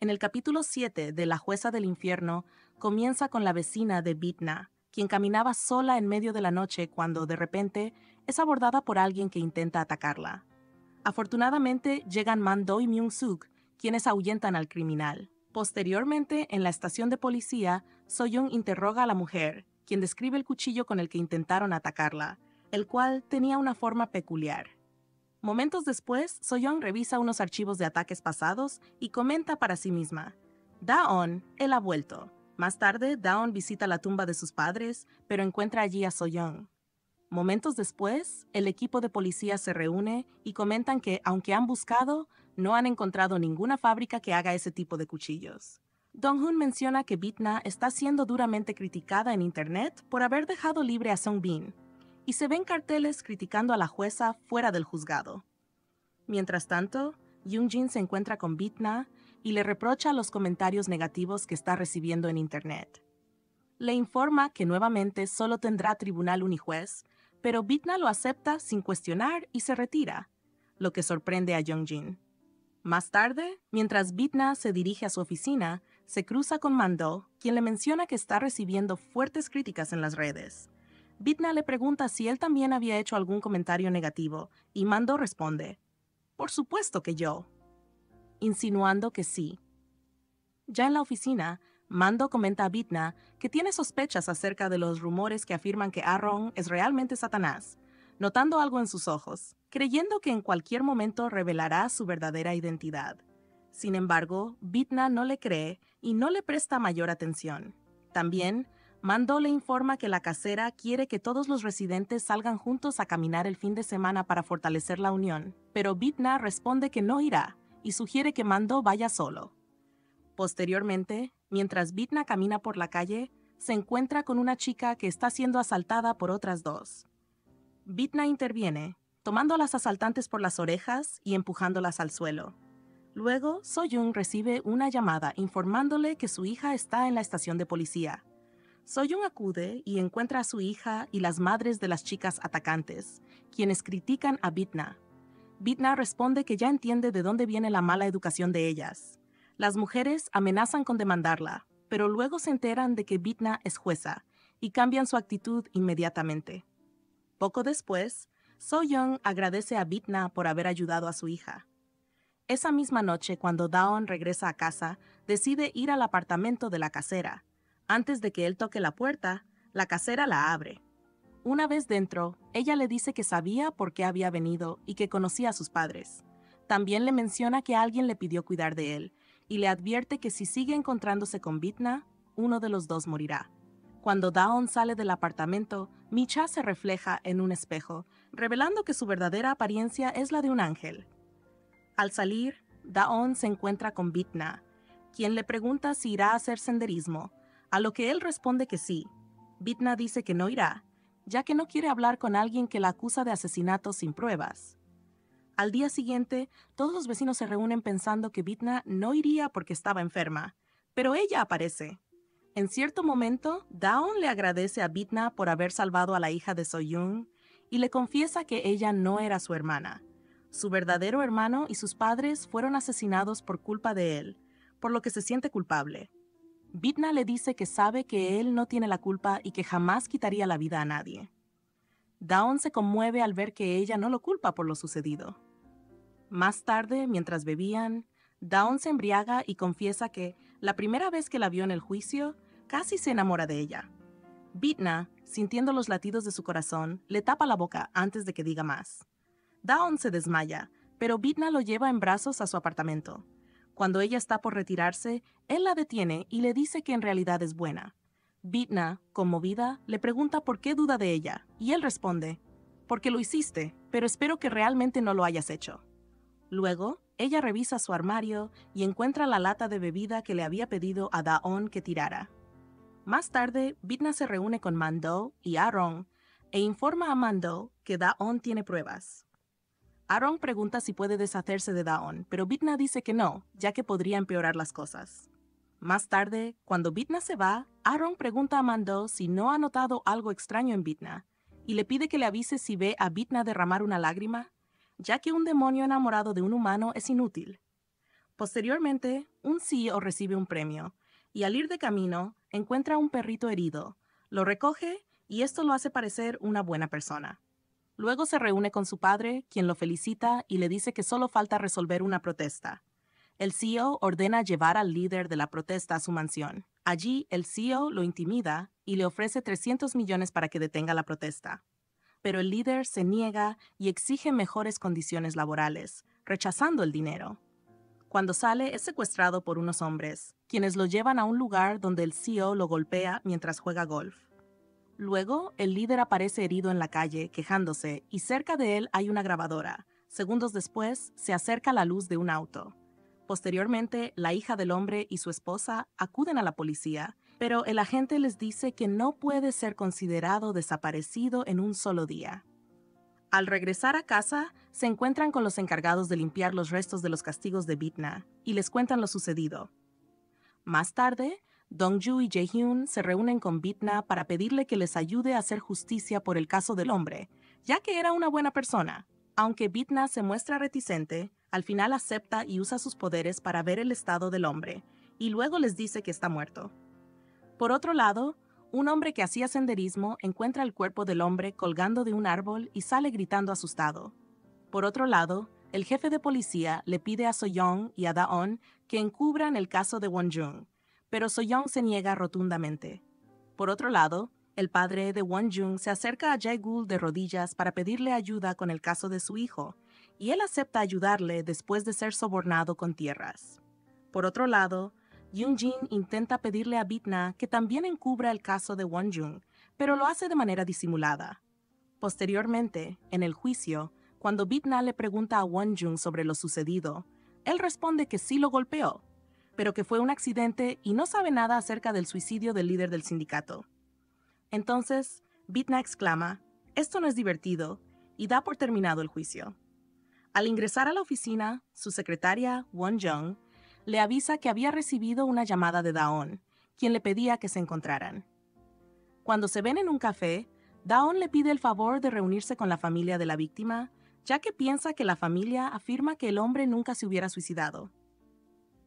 En el capítulo 7 de La Jueza del Infierno, comienza con la vecina de Bitna, quien caminaba sola en medio de la noche cuando, de repente, es abordada por alguien que intenta atacarla. Afortunadamente, llegan Man-do y Myung-suk, quienes ahuyentan al criminal. Posteriormente, en la estación de policía, So-young interroga a la mujer, quien describe el cuchillo con el que intentaron atacarla, el cual tenía una forma peculiar. Momentos después, So-young revisa unos archivos de ataques pasados y comenta para sí misma: Da-on, él ha vuelto. Más tarde, Da-on visita la tumba de sus padres, pero encuentra allí a So-young. Momentos después, el equipo de policía se reúne y comentan que, aunque han buscado, no han encontrado ninguna fábrica que haga ese tipo de cuchillos. Dong-hun menciona que Bitna está siendo duramente criticada en internet por haber dejado libre a Sung-bin, y se ven carteles criticando a la jueza fuera del juzgado. Mientras tanto, Yoon-jin se encuentra con Bitna y le reprocha los comentarios negativos que está recibiendo en internet. Le informa que nuevamente solo tendrá tribunal unijuez, pero Bitna lo acepta sin cuestionar y se retira, lo que sorprende a Yoon-jin. Más tarde, mientras Bitna se dirige a su oficina, se cruza con Man-do, quien le menciona que está recibiendo fuertes críticas en las redes. Bitna le pregunta si él también había hecho algún comentario negativo, y Man-do responde: «Por supuesto que yo», insinuando que sí. Ya en la oficina, Man-do comenta a Bitna que tiene sospechas acerca de los rumores que afirman que Aaron es realmente Satanás, notando algo en sus ojos, creyendo que en cualquier momento revelará su verdadera identidad. Sin embargo, Bitna no le cree y no le presta mayor atención. También, Man-do le informa que la casera quiere que todos los residentes salgan juntos a caminar el fin de semana para fortalecer la unión, pero Bitna responde que no irá y sugiere que Man-do vaya solo. Posteriormente, mientras Bitna camina por la calle, se encuentra con una chica que está siendo asaltada por otras dos. Bitna interviene, tomando a las asaltantes por las orejas y empujándolas al suelo. Luego, So-young recibe una llamada informándole que su hija está en la estación de policía. So-young acude y encuentra a su hija y las madres de las chicas atacantes, quienes critican a Bitna. Bitna responde que ya entiende de dónde viene la mala educación de ellas. Las mujeres amenazan con demandarla, pero luego se enteran de que Bitna es jueza y cambian su actitud inmediatamente. Poco después, So-young agradece a Bitna por haber ayudado a su hija. Esa misma noche, cuando Daon regresa a casa, decide ir al apartamento de la casera. Antes de que él toque la puerta, la casera la abre. Una vez dentro, ella le dice que sabía por qué había venido y que conocía a sus padres. También le menciona que alguien le pidió cuidar de él, y le advierte que si sigue encontrándose con Bitna, uno de los dos morirá. Cuando Daon sale del apartamento, Micha se refleja en un espejo, revelando que su verdadera apariencia es la de un ángel. Al salir, Daon se encuentra con Bitna, quien le pregunta si irá a hacer senderismo, a lo que él responde que sí. Bitna dice que no irá, ya que no quiere hablar con alguien que la acusa de asesinato sin pruebas. Al día siguiente, todos los vecinos se reúnen pensando que Bitna no iría porque estaba enferma, pero ella aparece. En cierto momento, Daon le agradece a Bitna por haber salvado a la hija de So-young y le confiesa que ella no era su hermana. Su verdadero hermano y sus padres fueron asesinados por culpa de él, por lo que se siente culpable. Bitna le dice que sabe que él no tiene la culpa y que jamás quitaría la vida a nadie. Daon se conmueve al ver que ella no lo culpa por lo sucedido. Más tarde, mientras bebían, Daon se embriaga y confiesa que, la primera vez que la vio en el juicio, casi se enamora de ella. Bitna, sintiendo los latidos de su corazón, le tapa la boca antes de que diga más. Daon se desmaya, pero Bitna lo lleva en brazos a su apartamento. Cuando ella está por retirarse, él la detiene y le dice que en realidad es buena. Bitna, conmovida, le pregunta por qué duda de ella, y él responde: «Porque lo hiciste, pero espero que realmente no lo hayas hecho». Luego, ella revisa su armario y encuentra la lata de bebida que le había pedido a Daon que tirara. Más tarde, Bitna se reúne con Man-do y Aaron e informa a Man-do que Daon tiene pruebas. Aaron pregunta si puede deshacerse de Daon, pero Bitna dice que no, ya que podría empeorar las cosas. Más tarde, cuando Bitna se va, Aaron pregunta a Man-do si no ha notado algo extraño en Bitna, y le pide que le avise si ve a Bitna derramar una lágrima, ya que un demonio enamorado de un humano es inútil. Posteriormente, un CEO recibe un premio y al ir de camino encuentra un perrito herido, lo recoge y esto lo hace parecer una buena persona. Luego se reúne con su padre, quien lo felicita y le dice que solo falta resolver una protesta. El CEO ordena llevar al líder de la protesta a su mansión. Allí, el CEO lo intimida y le ofrece 300 millones para que detenga la protesta. Pero el líder se niega y exige mejores condiciones laborales, rechazando el dinero. Cuando sale, es secuestrado por unos hombres, quienes lo llevan a un lugar donde el CEO lo golpea mientras juega golf. Luego, el líder aparece herido en la calle, quejándose, y cerca de él hay una grabadora. Segundos después, se acerca la luz de un auto. Posteriormente, la hija del hombre y su esposa acuden a la policía, pero el agente les dice que no puede ser considerado desaparecido en un solo día. Al regresar a casa, se encuentran con los encargados de limpiar los restos de los castigos de Bitna y les cuentan lo sucedido. Más tarde, Dongju y Jaehyun se reúnen con Bitna para pedirle que les ayude a hacer justicia por el caso del hombre, ya que era una buena persona. Aunque Bitna se muestra reticente, al final acepta y usa sus poderes para ver el estado del hombre, y luego les dice que está muerto. Por otro lado, un hombre que hacía senderismo encuentra el cuerpo del hombre colgando de un árbol y sale gritando asustado. Por otro lado, el jefe de policía le pide a So-young y a Da-on que encubran el caso de Won-jung, pero So-young se niega rotundamente. Por otro lado, el padre de Won-jung se acerca a Jae-gul de rodillas para pedirle ayuda con el caso de su hijo, y él acepta ayudarle después de ser sobornado con tierras. Por otro lado, Yoon-jin intenta pedirle a Bitna que también encubra el caso de Won-jung, pero lo hace de manera disimulada. Posteriormente, en el juicio, cuando Bitna le pregunta a Won-jung sobre lo sucedido, él responde que sí lo golpeó, pero que fue un accidente y no sabe nada acerca del suicidio del líder del sindicato. Entonces, Bitna exclama, «Esto no es divertido», y da por terminado el juicio. Al ingresar a la oficina, su secretaria, Won-jung, le avisa que había recibido una llamada de Da-on, quien le pedía que se encontraran. Cuando se ven en un café, Da-on le pide el favor de reunirse con la familia de la víctima, ya que piensa que la familia afirma que el hombre nunca se hubiera suicidado.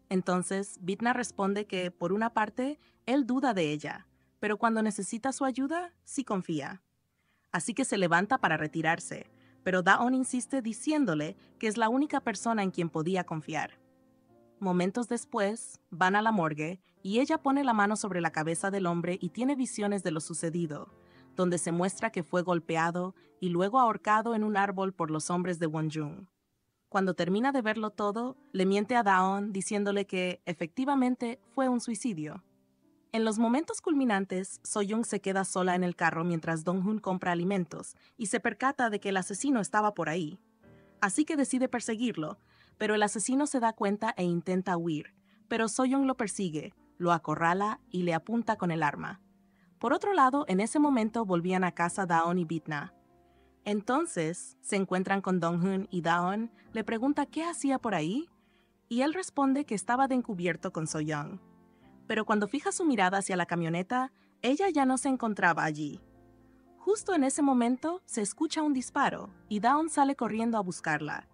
Entonces, Bitna responde que, por una parte, él duda de ella, pero cuando necesita su ayuda, sí confía. Así que se levanta para retirarse, pero Da-on insiste diciéndole que es la única persona en quien podía confiar. Momentos después, van a la morgue y ella pone la mano sobre la cabeza del hombre y tiene visiones de lo sucedido, donde se muestra que fue golpeado y luego ahorcado en un árbol por los hombres de Won-jung. Cuando termina de verlo todo, le miente a Da-on diciéndole que, efectivamente, fue un suicidio. En los momentos culminantes, So-young se queda sola en el carro mientras Dong-hun compra alimentos y se percata de que el asesino estaba por ahí. Así que decide perseguirlo, pero el asesino se da cuenta e intenta huir, pero So-young lo persigue, lo acorrala y le apunta con el arma. Por otro lado, en ese momento volvían a casa Da-on y Bitna. Entonces, se encuentran con Dong-hun y Da-on le pregunta qué hacía por ahí, y él responde que estaba de encubierto con So-young. Pero cuando fija su mirada hacia la camioneta, ella ya no se encontraba allí. Justo en ese momento, se escucha un disparo, y Da-on sale corriendo a buscarla.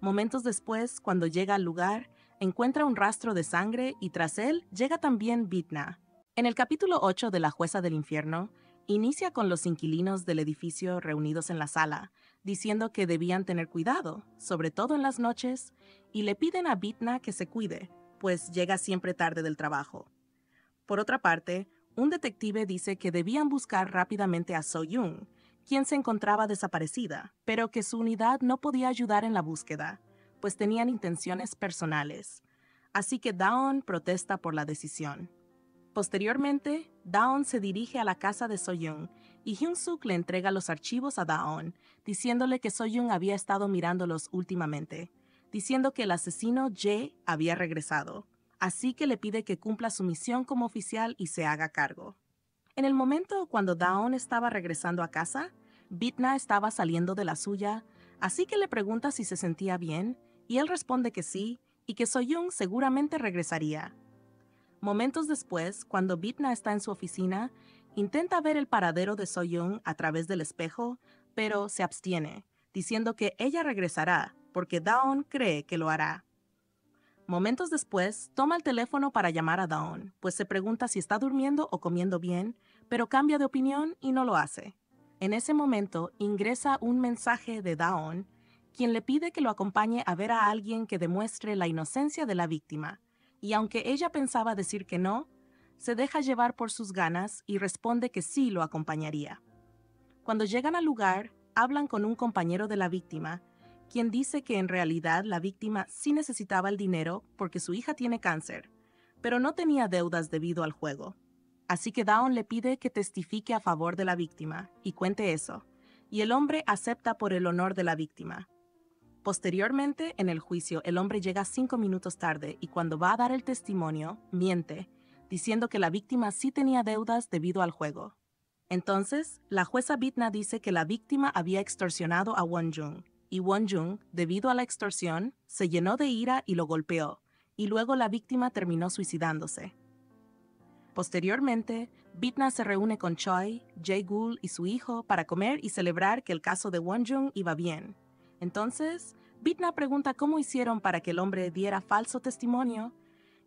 Momentos después, cuando llega al lugar, encuentra un rastro de sangre y tras él llega también Bitna. En el capítulo 8 de La Jueza del Infierno, inicia con los inquilinos del edificio reunidos en la sala, diciendo que debían tener cuidado, sobre todo en las noches, y le piden a Bitna que se cuide, pues llega siempre tarde del trabajo. Por otra parte, un detective dice que debían buscar rápidamente a So-young, quien se encontraba desaparecida, pero que su unidad no podía ayudar en la búsqueda, pues tenían intenciones personales. Así que Da-on protesta por la decisión. Posteriormente, Da-on se dirige a la casa de So-young y Hyun-suk le entrega los archivos a Da-on, diciéndole que So-young había estado mirándolos últimamente, diciendo que el asesino Jae había regresado, así que le pide que cumpla su misión como oficial y se haga cargo. En el momento cuando Da-on estaba regresando a casa, Bitna estaba saliendo de la suya, así que le pregunta si se sentía bien, y él responde que sí, y que So-young seguramente regresaría. Momentos después, cuando Bitna está en su oficina, intenta ver el paradero de So-young a través del espejo, pero se abstiene, diciendo que ella regresará, porque Da-on cree que lo hará. Momentos después, toma el teléfono para llamar a Dawn, pues se pregunta si está durmiendo o comiendo bien, pero cambia de opinión y no lo hace. En ese momento, ingresa un mensaje de Dawn, quien le pide que lo acompañe a ver a alguien que demuestre la inocencia de la víctima, y aunque ella pensaba decir que no, se deja llevar por sus ganas y responde que sí lo acompañaría. Cuando llegan al lugar, hablan con un compañero de la víctima, quien dice que en realidad la víctima sí necesitaba el dinero porque su hija tiene cáncer, pero no tenía deudas debido al juego. Así que Dawn le pide que testifique a favor de la víctima y cuente eso, y el hombre acepta por el honor de la víctima. Posteriormente, en el juicio, el hombre llega 5 minutos tarde y cuando va a dar el testimonio, miente, diciendo que la víctima sí tenía deudas debido al juego. Entonces, la jueza Bitna dice que la víctima había extorsionado a Won-jung, y Won-jung, debido a la extorsión, se llenó de ira y lo golpeó, y luego la víctima terminó suicidándose. Posteriormente, Bitna se reúne con Choi, Jae-gul y su hijo para comer y celebrar que el caso de Won-jung iba bien. Entonces, Bitna pregunta cómo hicieron para que el hombre diera falso testimonio,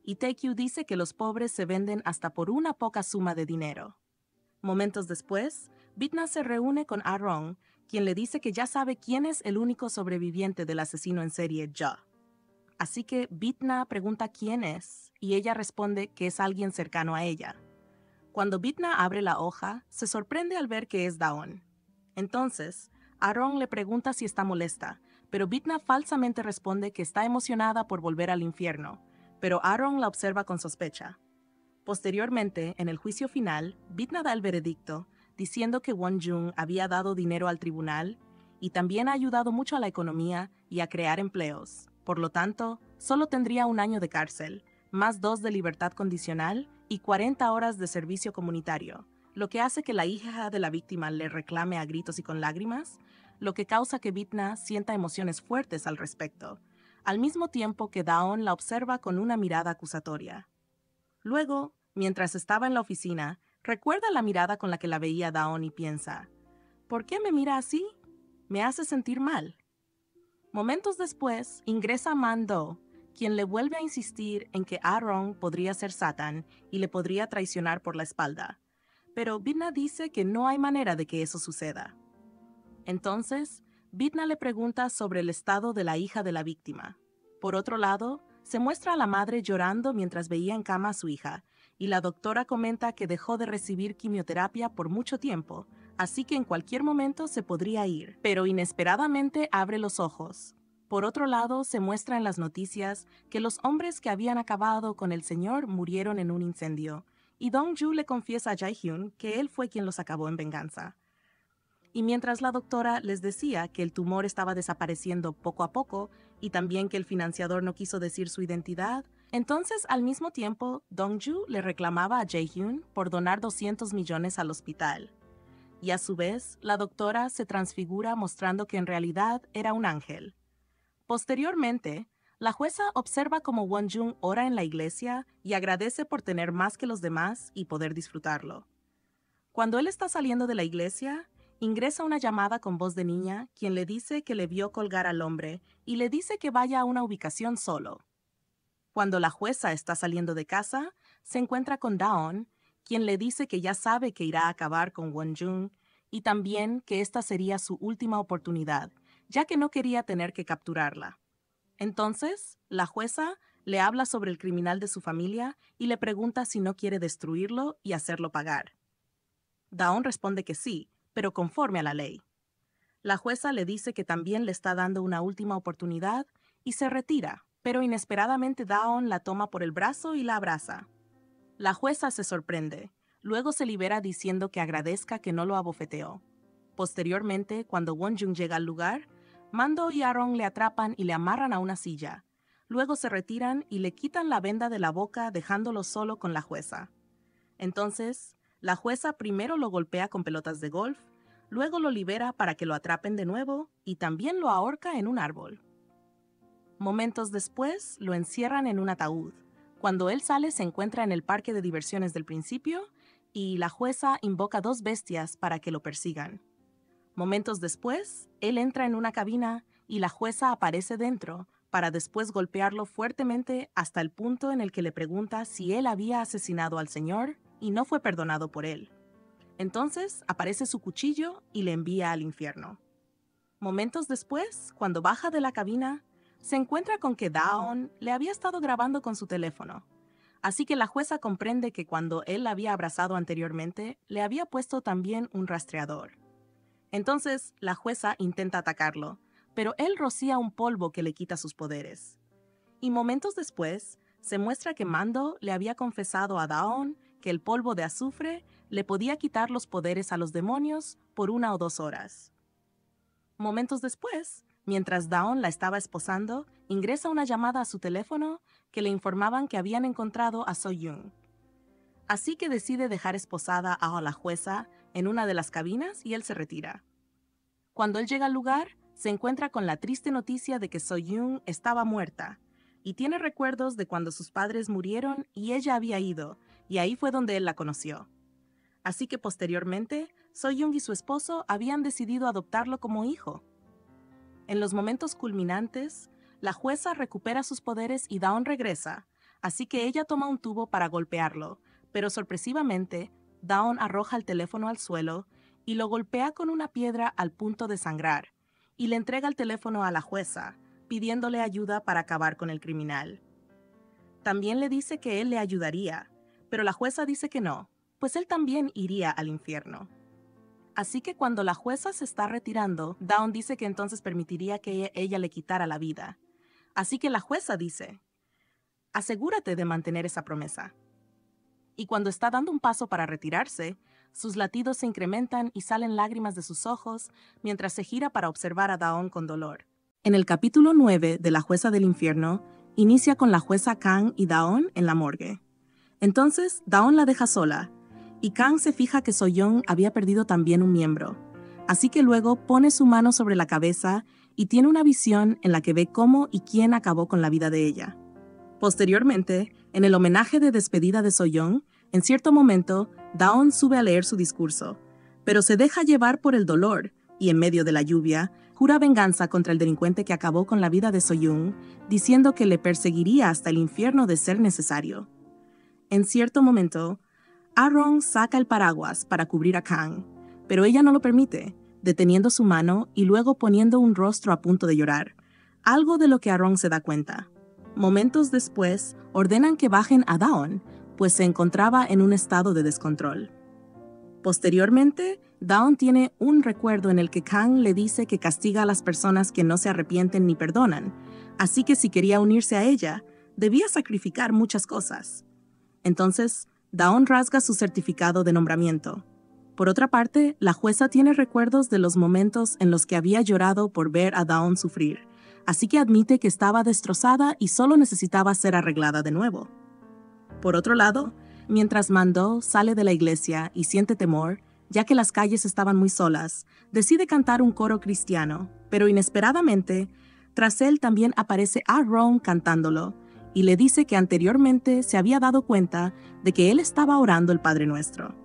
y Taekyu dice que los pobres se venden hasta por una poca suma de dinero. Momentos después, Bitna se reúne con Ah-rong, quien le dice que ya sabe quién es el único sobreviviente del asesino en serie Ja. Así que Bitna pregunta quién es, y ella responde que es alguien cercano a ella. Cuando Bitna abre la hoja, se sorprende al ver que es Dawn. Entonces, Ah-rong le pregunta si está molesta, pero Bitna falsamente responde que está emocionada por volver al infierno, pero Ah-rong la observa con sospecha. Posteriormente, en el juicio final, Bitna da el veredicto, diciendo que Won-jung había dado dinero al tribunal y también ha ayudado mucho a la economía y a crear empleos. Por lo tanto, solo tendría 1 año de cárcel, más 2 de libertad condicional y 40 horas de servicio comunitario, lo que hace que la hija de la víctima le reclame a gritos y con lágrimas, lo que causa que Bitna sienta emociones fuertes al respecto, al mismo tiempo que Dawn la observa con una mirada acusatoria. Luego, mientras estaba en la oficina, recuerda la mirada con la que la veía Dawn y piensa, ¿por qué me mira así? Me hace sentir mal. Momentos después, ingresa Man-do, quien le vuelve a insistir en que Ah-rong podría ser Satan y le podría traicionar por la espalda, pero Bitna dice que no hay manera de que eso suceda. Entonces, Bitna le pregunta sobre el estado de la hija de la víctima. Por otro lado, se muestra a la madre llorando mientras veía en cama a su hija, y la doctora comenta que dejó de recibir quimioterapia por mucho tiempo, así que en cualquier momento se podría ir, pero inesperadamente abre los ojos. Por otro lado, se muestra en las noticias que los hombres que habían acabado con el señor murieron en un incendio, y Dong-ju le confiesa a Jae-hyun que él fue quien los acabó en venganza. Y mientras la doctora les decía que el tumor estaba desapareciendo poco a poco y también que el financiador no quiso decir su identidad, entonces al mismo tiempo Dong-ju le reclamaba a Jae-hyun por donar 200 millones al hospital. Y a su vez, la doctora se transfigura mostrando que en realidad era un ángel. Posteriormente, la jueza observa cómo Won-jung ora en la iglesia y agradece por tener más que los demás y poder disfrutarlo. Cuando él está saliendo de la iglesia, ingresa una llamada con voz de niña, quien le dice que le vio colgar al hombre y le dice que vaya a una ubicación solo. Cuando la jueza está saliendo de casa, se encuentra con Dawn, quien le dice que ya sabe que irá a acabar con Won-jung y también que esta sería su última oportunidad, ya que no quería tener que capturarla. Entonces, la jueza le habla sobre el criminal de su familia y le pregunta si no quiere destruirlo y hacerlo pagar. Dawn responde que sí, pero conforme a la ley. La jueza le dice que también le está dando una última oportunidad y se retira, pero inesperadamente Dawn la toma por el brazo y la abraza. La jueza se sorprende, luego se libera diciendo que agradezca que no lo abofeteó. Posteriormente, cuando Won-jung llega al lugar, Man-do y Ah-rong le atrapan y le amarran a una silla. Luego se retiran y le quitan la venda de la boca dejándolo solo con la jueza. Entonces, la jueza primero lo golpea con pelotas de golf, luego lo libera para que lo atrapen de nuevo y también lo ahorca en un árbol. Momentos después, lo encierran en un ataúd. Cuando él sale, se encuentra en el parque de diversiones del principio y la jueza invoca 2 bestias para que lo persigan. Momentos después, él entra en una cabina y la jueza aparece dentro, para después golpearlo fuertemente hasta el punto en el que le pregunta si él había asesinado al Señor y no fue perdonado por él. Entonces aparece su cuchillo y le envía al infierno. Momentos después, cuando baja de la cabina, se encuentra con que Daon le había estado grabando con su teléfono. Así que la jueza comprende que cuando él la había abrazado anteriormente, le había puesto también un rastreador. Entonces, la jueza intenta atacarlo, pero él rocía un polvo que le quita sus poderes. Y momentos después, se muestra que Mando le había confesado a Daon que el polvo de azufre le podía quitar los poderes a los demonios por 1 o 2 horas. Momentos después, mientras Daon la estaba esposando, ingresa una llamada a su teléfono que le informaban que habían encontrado a So-young. Así que decide dejar esposada a la jueza en una de las cabinas y él se retira. Cuando él llega al lugar, se encuentra con la triste noticia de que So-young estaba muerta y tiene recuerdos de cuando sus padres murieron y ella había ido, y ahí fue donde él la conoció. Así que posteriormente, So-young y su esposo habían decidido adoptarlo como hijo. En los momentos culminantes, la jueza recupera sus poderes y Daon regresa, así que ella toma un tubo para golpearlo, pero sorpresivamente, Daon arroja el teléfono al suelo y lo golpea con una piedra al punto de sangrar, y le entrega el teléfono a la jueza, pidiéndole ayuda para acabar con el criminal. También le dice que él le ayudaría, pero la jueza dice que no, pues él también iría al infierno. Así que cuando la jueza se está retirando, Daon dice que entonces permitiría que ella le quitara la vida. Así que la jueza dice, asegúrate de mantener esa promesa. Y cuando está dando un paso para retirarse, sus latidos se incrementan y salen lágrimas de sus ojos mientras se gira para observar a Daon con dolor. En el capítulo 9 de La jueza del infierno, inicia con la jueza Kang y Daon en la morgue. Entonces, Daon la deja sola, y Kang se fija que So-young había perdido también un miembro. Así que luego pone su mano sobre la cabeza y tiene una visión en la que ve cómo y quién acabó con la vida de ella. Posteriormente, en el homenaje de despedida de So-young, en cierto momento, Daon sube a leer su discurso, pero se deja llevar por el dolor y en medio de la lluvia, jura venganza contra el delincuente que acabó con la vida de So-young, diciendo que le perseguiría hasta el infierno de ser necesario. En cierto momento, Ah-rong saca el paraguas para cubrir a Kang, pero ella no lo permite, deteniendo su mano y luego poniendo un rostro a punto de llorar, algo de lo que Ah-rong se da cuenta. Momentos después, ordenan que bajen a Daon, pues se encontraba en un estado de descontrol. Posteriormente, Daon tiene un recuerdo en el que Kang le dice que castiga a las personas que no se arrepienten ni perdonan, así que si quería unirse a ella, debía sacrificar muchas cosas. Entonces, Daon rasga su certificado de nombramiento. Por otra parte, la jueza tiene recuerdos de los momentos en los que había llorado por ver a Daon sufrir, así que admite que estaba destrozada y solo necesitaba ser arreglada de nuevo. Por otro lado, mientras Mando sale de la iglesia y siente temor, ya que las calles estaban muy solas, decide cantar un coro cristiano, pero inesperadamente, tras él también aparece Ah-rong cantándolo, y le dice que anteriormente se había dado cuenta de que él estaba orando el Padre Nuestro.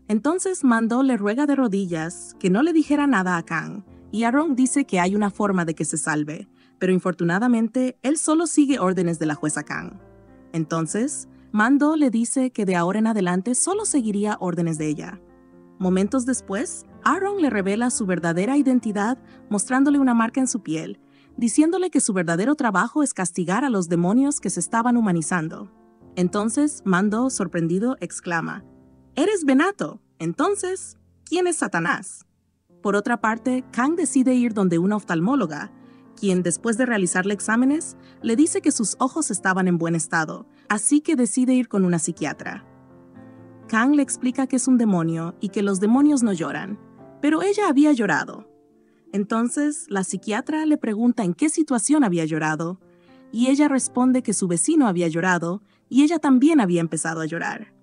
Entonces Mando le ruega de rodillas que no le dijera nada a Kang, y Ah-rong dice que hay una forma de que se salve, pero infortunadamente él solo sigue órdenes de la jueza Kang. Entonces, Mando le dice que de ahora en adelante solo seguiría órdenes de ella. Momentos después, Ah-rong le revela su verdadera identidad mostrándole una marca en su piel, diciéndole que su verdadero trabajo es castigar a los demonios que se estaban humanizando. Entonces, Mando, sorprendido, exclama, «¡Eres Benato! Entonces, ¿quién es Satanás?». Por otra parte, Kang decide ir donde una oftalmóloga, quien, después de realizarle exámenes, le dice que sus ojos estaban en buen estado, así que decide ir con una psiquiatra. Kang le explica que es un demonio y que los demonios no lloran, pero ella había llorado. Entonces, la psiquiatra le pregunta en qué situación había llorado, y ella responde que su vecino había llorado y ella también había empezado a llorar.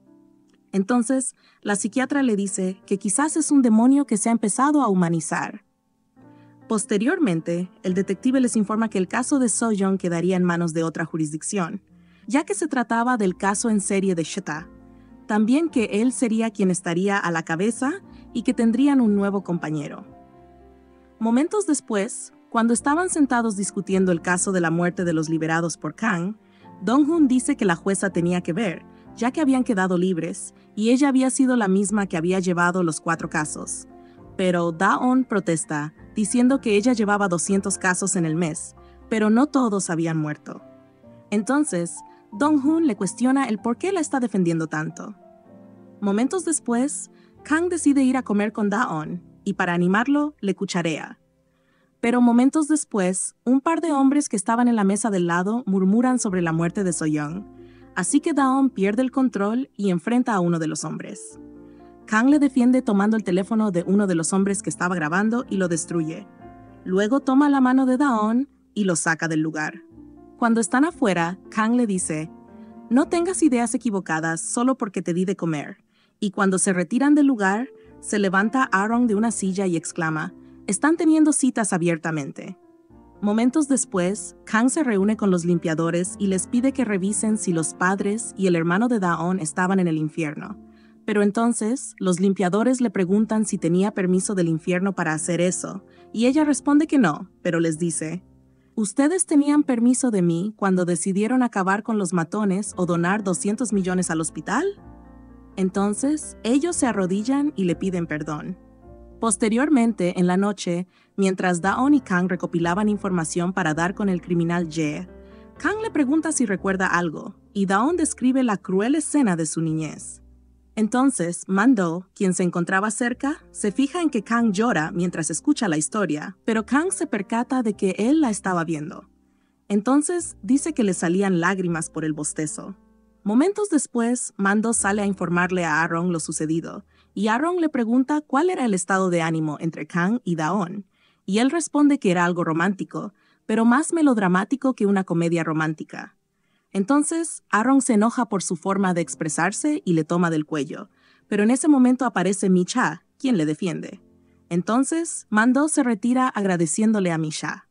Entonces, la psiquiatra le dice que quizás es un demonio que se ha empezado a humanizar. Posteriormente, el detective les informa que el caso de So-young quedaría en manos de otra jurisdicción, ya que se trataba del caso en serie de Shita. También que él sería quien estaría a la cabeza y que tendrían un nuevo compañero. Momentos después, Cuando estaban sentados discutiendo el caso de la muerte de los liberados por Kang, Dong-hun dice que la jueza tenía que ver, ya que habían quedado libres, y ella había sido la misma que había llevado los 4 casos. Pero Da-on protesta, diciendo que ella llevaba 200 casos en el mes, pero no todos habían muerto. Entonces, Dong-hun le cuestiona el por qué la está defendiendo tanto. Momentos después, Kang decide ir a comer con Da-on, y para animarlo, le cucharea. Pero momentos después, un par de hombres que estaban en la mesa del lado murmuran sobre la muerte de So-young, así que Da-on pierde el control y enfrenta a uno de los hombres. Kang le defiende tomando el teléfono de uno de los hombres que estaba grabando y lo destruye. Luego toma la mano de Da-on y lo saca del lugar. Cuando están afuera, Kang le dice, «No tengas ideas equivocadas solo porque te di de comer». Y cuando se retiran del lugar, se levanta Aaron de una silla y exclama, «Están teniendo citas abiertamente». Momentos después, Kang se reúne con los limpiadores y les pide que revisen si los padres y el hermano de Da-on estaban en el infierno. Pero entonces, los limpiadores le preguntan si tenía permiso del infierno para hacer eso, y ella responde que no, pero les dice, «Ustedes tenían permiso de mí cuando decidieron acabar con los matones o donar 200 millones al hospital». Entonces, ellos se arrodillan y le piden perdón. Posteriormente, en la noche, mientras Da-on y Kang recopilaban información para dar con el criminal Ye, Kang le pregunta si recuerda algo, y Da-on describe la cruel escena de su niñez. Entonces, Man-do, quien se encontraba cerca, se fija en que Kang llora mientras escucha la historia, pero Kang se percata de que él la estaba viendo. Entonces, dice que le salían lágrimas por el bostezo. Momentos después, Man-do sale a informarle a Aaron lo sucedido, y Aaron le pregunta cuál era el estado de ánimo entre Kang y Da-on, y él responde que era algo romántico, pero más melodramático que una comedia romántica. Entonces, Aaron se enoja por su forma de expresarse y le toma del cuello, pero en ese momento aparece Mi-cha, quien le defiende. Entonces, Man-do se retira agradeciéndole a Mi-cha.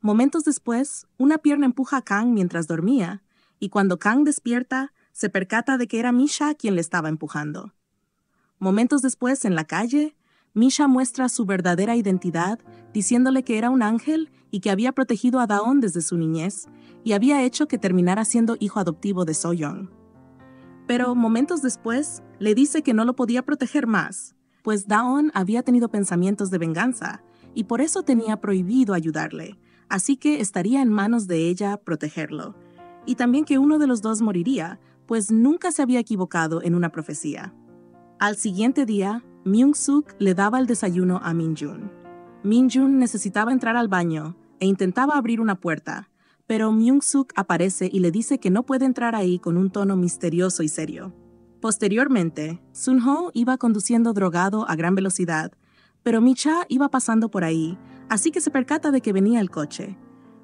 Momentos después, una pierna empuja a Kang mientras dormía, y cuando Kang despierta, se percata de que era Mi-cha quien le estaba empujando. Momentos después, en la calle, Mi-cha muestra su verdadera identidad, diciéndole que era un ángel y que había protegido a Da-on desde su niñez y había hecho que terminara siendo hijo adoptivo de So-young. Pero momentos después, le dice que no lo podía proteger más, pues Da-on había tenido pensamientos de venganza y por eso tenía prohibido ayudarle, así que estaría en manos de ella protegerlo. Y también que uno de los dos moriría, pues nunca se había equivocado en una profecía. Al siguiente día, Myung-suk le daba el desayuno a Min-jun. Min-jun necesitaba entrar al baño e intentaba abrir una puerta, pero Myung-suk aparece y le dice que no puede entrar ahí con un tono misterioso y serio. Posteriormente, Sun-ho iba conduciendo drogado a gran velocidad, pero Mi-cha iba pasando por ahí, así que se percata de que venía el coche.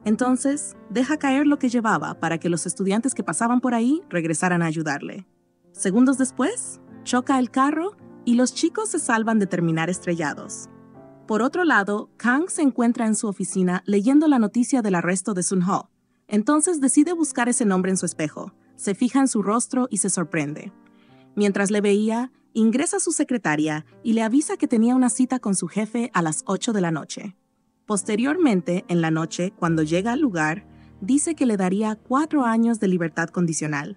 Entonces, deja caer lo que llevaba para que los estudiantes que pasaban por ahí regresaran a ayudarle. Segundos después, choca el carro y los chicos se salvan de terminar estrellados. Por otro lado, Kang se encuentra en su oficina leyendo la noticia del arresto de Sun-ho. Entonces decide buscar ese nombre en su espejo, se fija en su rostro y se sorprende. Mientras le veía, ingresa a su secretaria y le avisa que tenía una cita con su jefe a las 8 de la noche. Posteriormente, en la noche, cuando llega al lugar, dice que le daría 4 años de libertad condicional.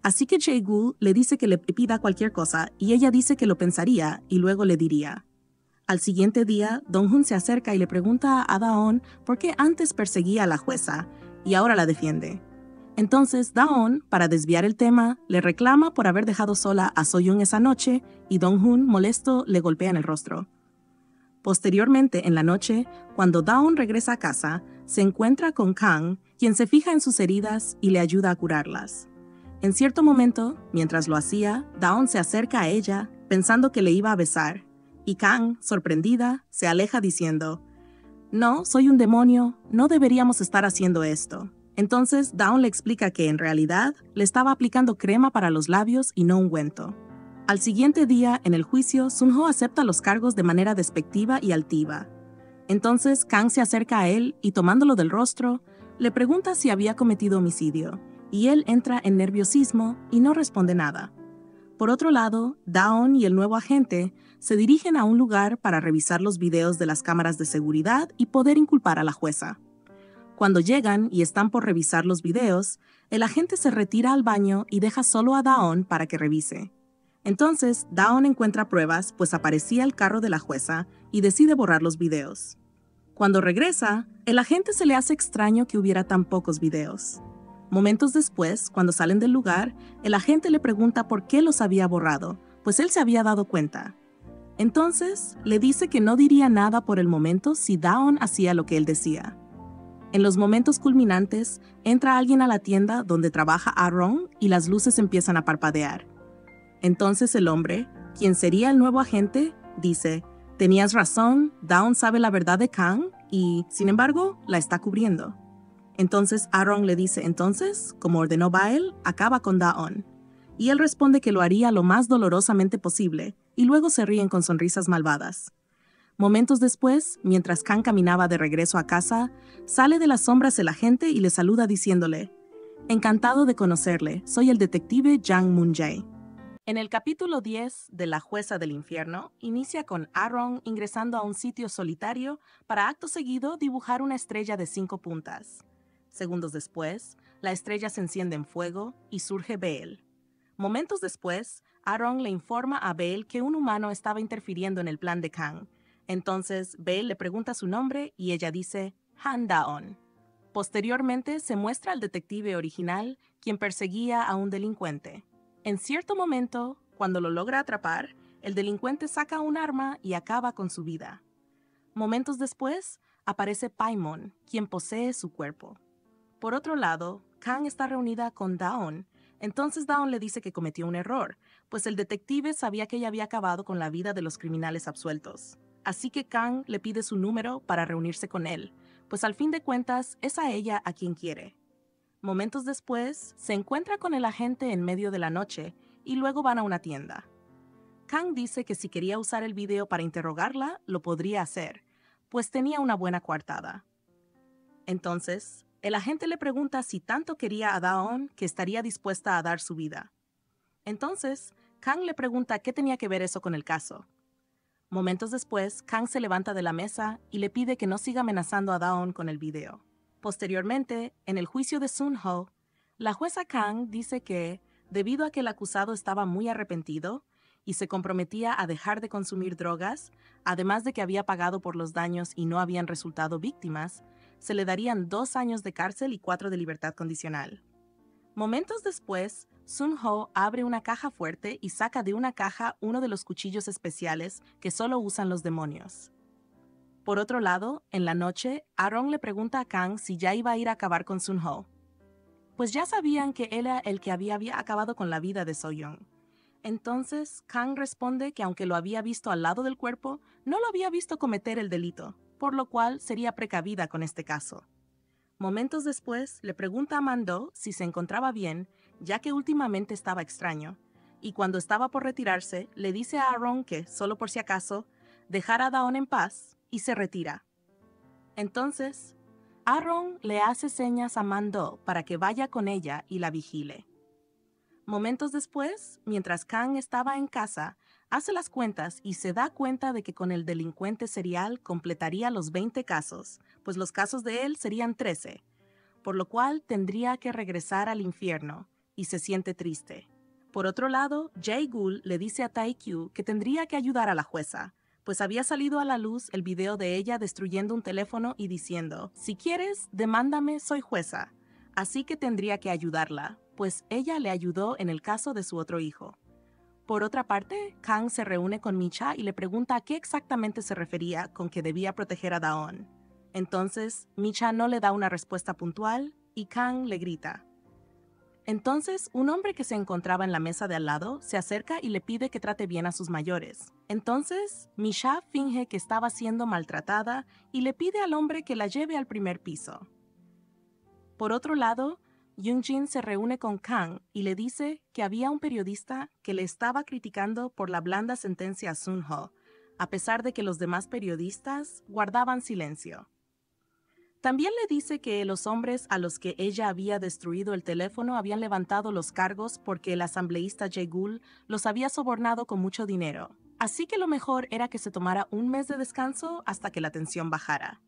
Así que Jae-gu le dice que le pida cualquier cosa y ella dice que lo pensaría y luego le diría. Al siguiente día, Dong-hun se acerca y le pregunta a Da-on por qué antes perseguía a la jueza y ahora la defiende. Entonces, Da-on, para desviar el tema, le reclama por haber dejado sola a So-young esa noche y Dong-hun, molesto, le golpea en el rostro. Posteriormente, en la noche, cuando Da-on regresa a casa, se encuentra con Kang, quien se fija en sus heridas y le ayuda a curarlas. En cierto momento, mientras lo hacía, Da-on se acerca a ella, pensando que le iba a besar, y Kang, sorprendida, se aleja diciendo, «No, soy un demonio, no deberíamos estar haciendo esto». Entonces, Da-on le explica que, en realidad, le estaba aplicando crema para los labios y no ungüento. Al siguiente día, en el juicio, Sun-ho acepta los cargos de manera despectiva y altiva. Entonces, Kang se acerca a él y, tomándolo del rostro, le pregunta si había cometido homicidio, y él entra en nerviosismo y no responde nada. Por otro lado, Dawn y el nuevo agente se dirigen a un lugar para revisar los videos de las cámaras de seguridad y poder inculpar a la jueza. Cuando llegan y están por revisar los videos, el agente se retira al baño y deja solo a Dawn para que revise. Entonces, Dawn encuentra pruebas, pues aparecía el carro de la jueza y decide borrar los videos. Cuando regresa, el agente se le hace extraño que hubiera tan pocos videos. Momentos después, cuando salen del lugar, el agente le pregunta por qué los había borrado, pues él se había dado cuenta. Entonces, le dice que no diría nada por el momento si Dawn hacía lo que él decía. En los momentos culminantes, entra alguien a la tienda donde trabaja Aaron y las luces empiezan a parpadear. Entonces el hombre, quien sería el nuevo agente, dice: «Tenías razón, Dawn sabe la verdad de Kang y, sin embargo, la está cubriendo». Entonces Aaron le dice: «Entonces, como ordenó Bael, acaba con Dawn». Y él responde que lo haría lo más dolorosamente posible, y luego se ríen con sonrisas malvadas. Momentos después, mientras Kang caminaba de regreso a casa, sale de las sombras el agente y le saluda diciéndole: «Encantado de conocerle, soy el detective Jang Moon-jae». En el capítulo 10 de La Jueza del Infierno, inicia con Aaron ingresando a un sitio solitario para acto seguido dibujar una estrella de 5 puntas. Segundos después, la estrella se enciende en fuego y surge Bael. Momentos después, Aaron le informa a Bael que un humano estaba interfiriendo en el plan de Kang. Entonces, Bael le pregunta su nombre y ella dice Han Daon. Posteriormente, se muestra al detective original, quien perseguía a un delincuente. En cierto momento, cuando lo logra atrapar, el delincuente saca un arma y acaba con su vida. Momentos después, aparece Paimon, quien posee su cuerpo. Por otro lado, Kang está reunida con Daon. Entonces Daon le dice que cometió un error, pues el detective sabía que ella había acabado con la vida de los criminales absueltos. Así que Kang le pide su número para reunirse con él, pues al fin de cuentas es a ella a quien quiere. Momentos después, se encuentra con el agente en medio de la noche y luego van a una tienda. Kang dice que si quería usar el video para interrogarla, lo podría hacer, pues tenía una buena coartada. Entonces, el agente le pregunta si tanto quería a Daon que estaría dispuesta a dar su vida. Entonces, Kang le pregunta qué tenía que ver eso con el caso. Momentos después, Kang se levanta de la mesa y le pide que no siga amenazando a Daon con el video. Posteriormente, en el juicio de Sun-ho, la jueza Kang dice que, debido a que el acusado estaba muy arrepentido y se comprometía a dejar de consumir drogas, además de que había pagado por los daños y no habían resultado víctimas, se le darían 2 años de cárcel y 4 de libertad condicional. Momentos después, Sun-ho abre una caja fuerte y saca de una caja uno de los cuchillos especiales que solo usan los demonios. Por otro lado, en la noche, Aaron le pregunta a Kang si ya iba a ir a acabar con Sun-ho, pues ya sabían que él era el que había acabado con la vida de So-young. Entonces, Kang responde que aunque lo había visto al lado del cuerpo, no lo había visto cometer el delito, por lo cual sería precavida con este caso. Momentos después, le pregunta a Man-do si se encontraba bien, ya que últimamente estaba extraño, y cuando estaba por retirarse, le dice a Aaron que, solo por si acaso, dejara a Daon en paz y se retira. Entonces, Aaron le hace señas a Man-do para que vaya con ella y la vigile. Momentos después, mientras Kang estaba en casa, hace las cuentas y se da cuenta de que con el delincuente serial completaría los 20 casos, pues los casos de él serían 13, por lo cual tendría que regresar al infierno, y se siente triste. Por otro lado, Jae-gul le dice a Tae-kyu que tendría que ayudar a la jueza, pues había salido a la luz el video de ella destruyendo un teléfono y diciendo: «Si quieres, demándame, soy jueza», así que tendría que ayudarla, pues ella le ayudó en el caso de su otro hijo. Por otra parte, Kang se reúne con Mi-cha y le pregunta a qué exactamente se refería con que debía proteger a Daon. Entonces, Mi-cha no le da una respuesta puntual y Kang le grita. Entonces, un hombre que se encontraba en la mesa de al lado se acerca y le pide que trate bien a sus mayores. Entonces, Mi-cha finge que estaba siendo maltratada y le pide al hombre que la lleve al primer piso. Por otro lado, Yoon-jin se reúne con Kang y le dice que había un periodista que le estaba criticando por la blanda sentencia a Sun-ho, a pesar de que los demás periodistas guardaban silencio. También le dice que los hombres a los que ella había destruido el teléfono habían levantado los cargos porque el asambleísta Jay Gould los había sobornado con mucho dinero. Así que lo mejor era que se tomara un mes de descanso hasta que la tensión bajara.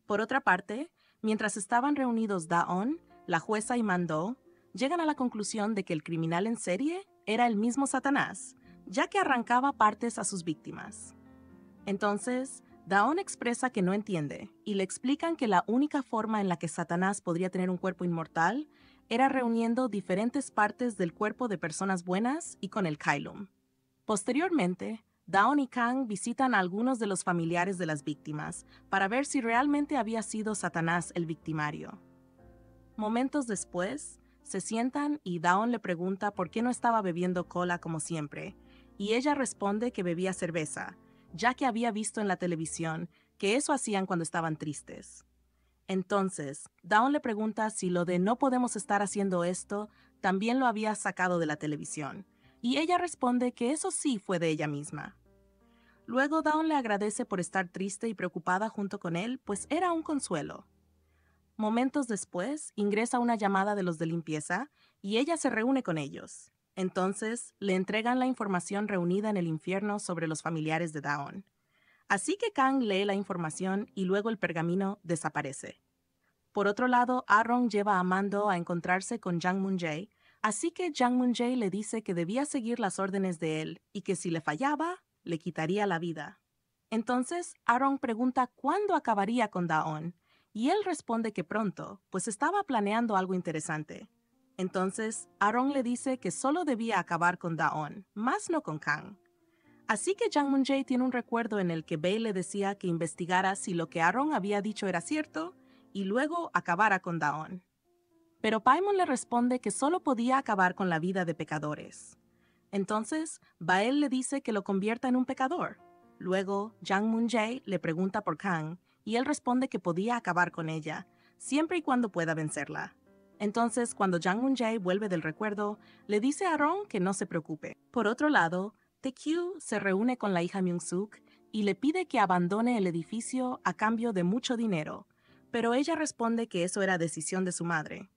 Por otra parte, mientras estaban reunidos Daon, la jueza y Mandó, llegan a la conclusión de que el criminal en serie era el mismo Satanás, ya que arrancaba partes a sus víctimas. Entonces, Daon expresa que no entiende y le explican que la única forma en la que Satanás podría tener un cuerpo inmortal era reuniendo diferentes partes del cuerpo de personas buenas y con el Kailum. Posteriormente, Daon y Kang visitan a algunos de los familiares de las víctimas para ver si realmente había sido Satanás el victimario. Momentos después, se sientan y Daon le pregunta por qué no estaba bebiendo cola como siempre, y ella responde que bebía cerveza, ya que había visto en la televisión que eso hacían cuando estaban tristes. Entonces, Daon le pregunta si lo de no podemos estar haciendo esto también lo había sacado de la televisión, y ella responde que eso sí fue de ella misma. Luego Daon le agradece por estar triste y preocupada junto con él, pues era un consuelo. Momentos después, ingresa una llamada de los de limpieza y ella se reúne con ellos. Entonces, le entregan la información reunida en el infierno sobre los familiares de Daon. Así que Kang lee la información y luego el pergamino desaparece. Por otro lado, Aaron lleva a Mando a encontrarse con Jang Moon-jae, así que Jang Moon-jae le dice que debía seguir las órdenes de él y que si le fallaba, le quitaría la vida. Entonces, Aaron pregunta cuándo acabaría con Daon, y él responde que pronto, pues estaba planeando algo interesante. Entonces, Aaron le dice que solo debía acabar con Daon, más no con Kang. Así que Jang Moon-jae tiene un recuerdo en el que Bae le decía que investigara si lo que Aaron había dicho era cierto y luego acabara con Daon. Pero Paimon le responde que solo podía acabar con la vida de pecadores. Entonces, Bael le dice que lo convierta en un pecador. Luego, Jang Moon-jae le pregunta por Kang y él responde que podía acabar con ella, siempre y cuando pueda vencerla. Entonces, cuando Jang Moon-jae vuelve del recuerdo, le dice a Aaron que no se preocupe. Por otro lado, Taekyu se reúne con la hija Myung-suk y le pide que abandone el edificio a cambio de mucho dinero, pero ella responde que eso era decisión de su madre.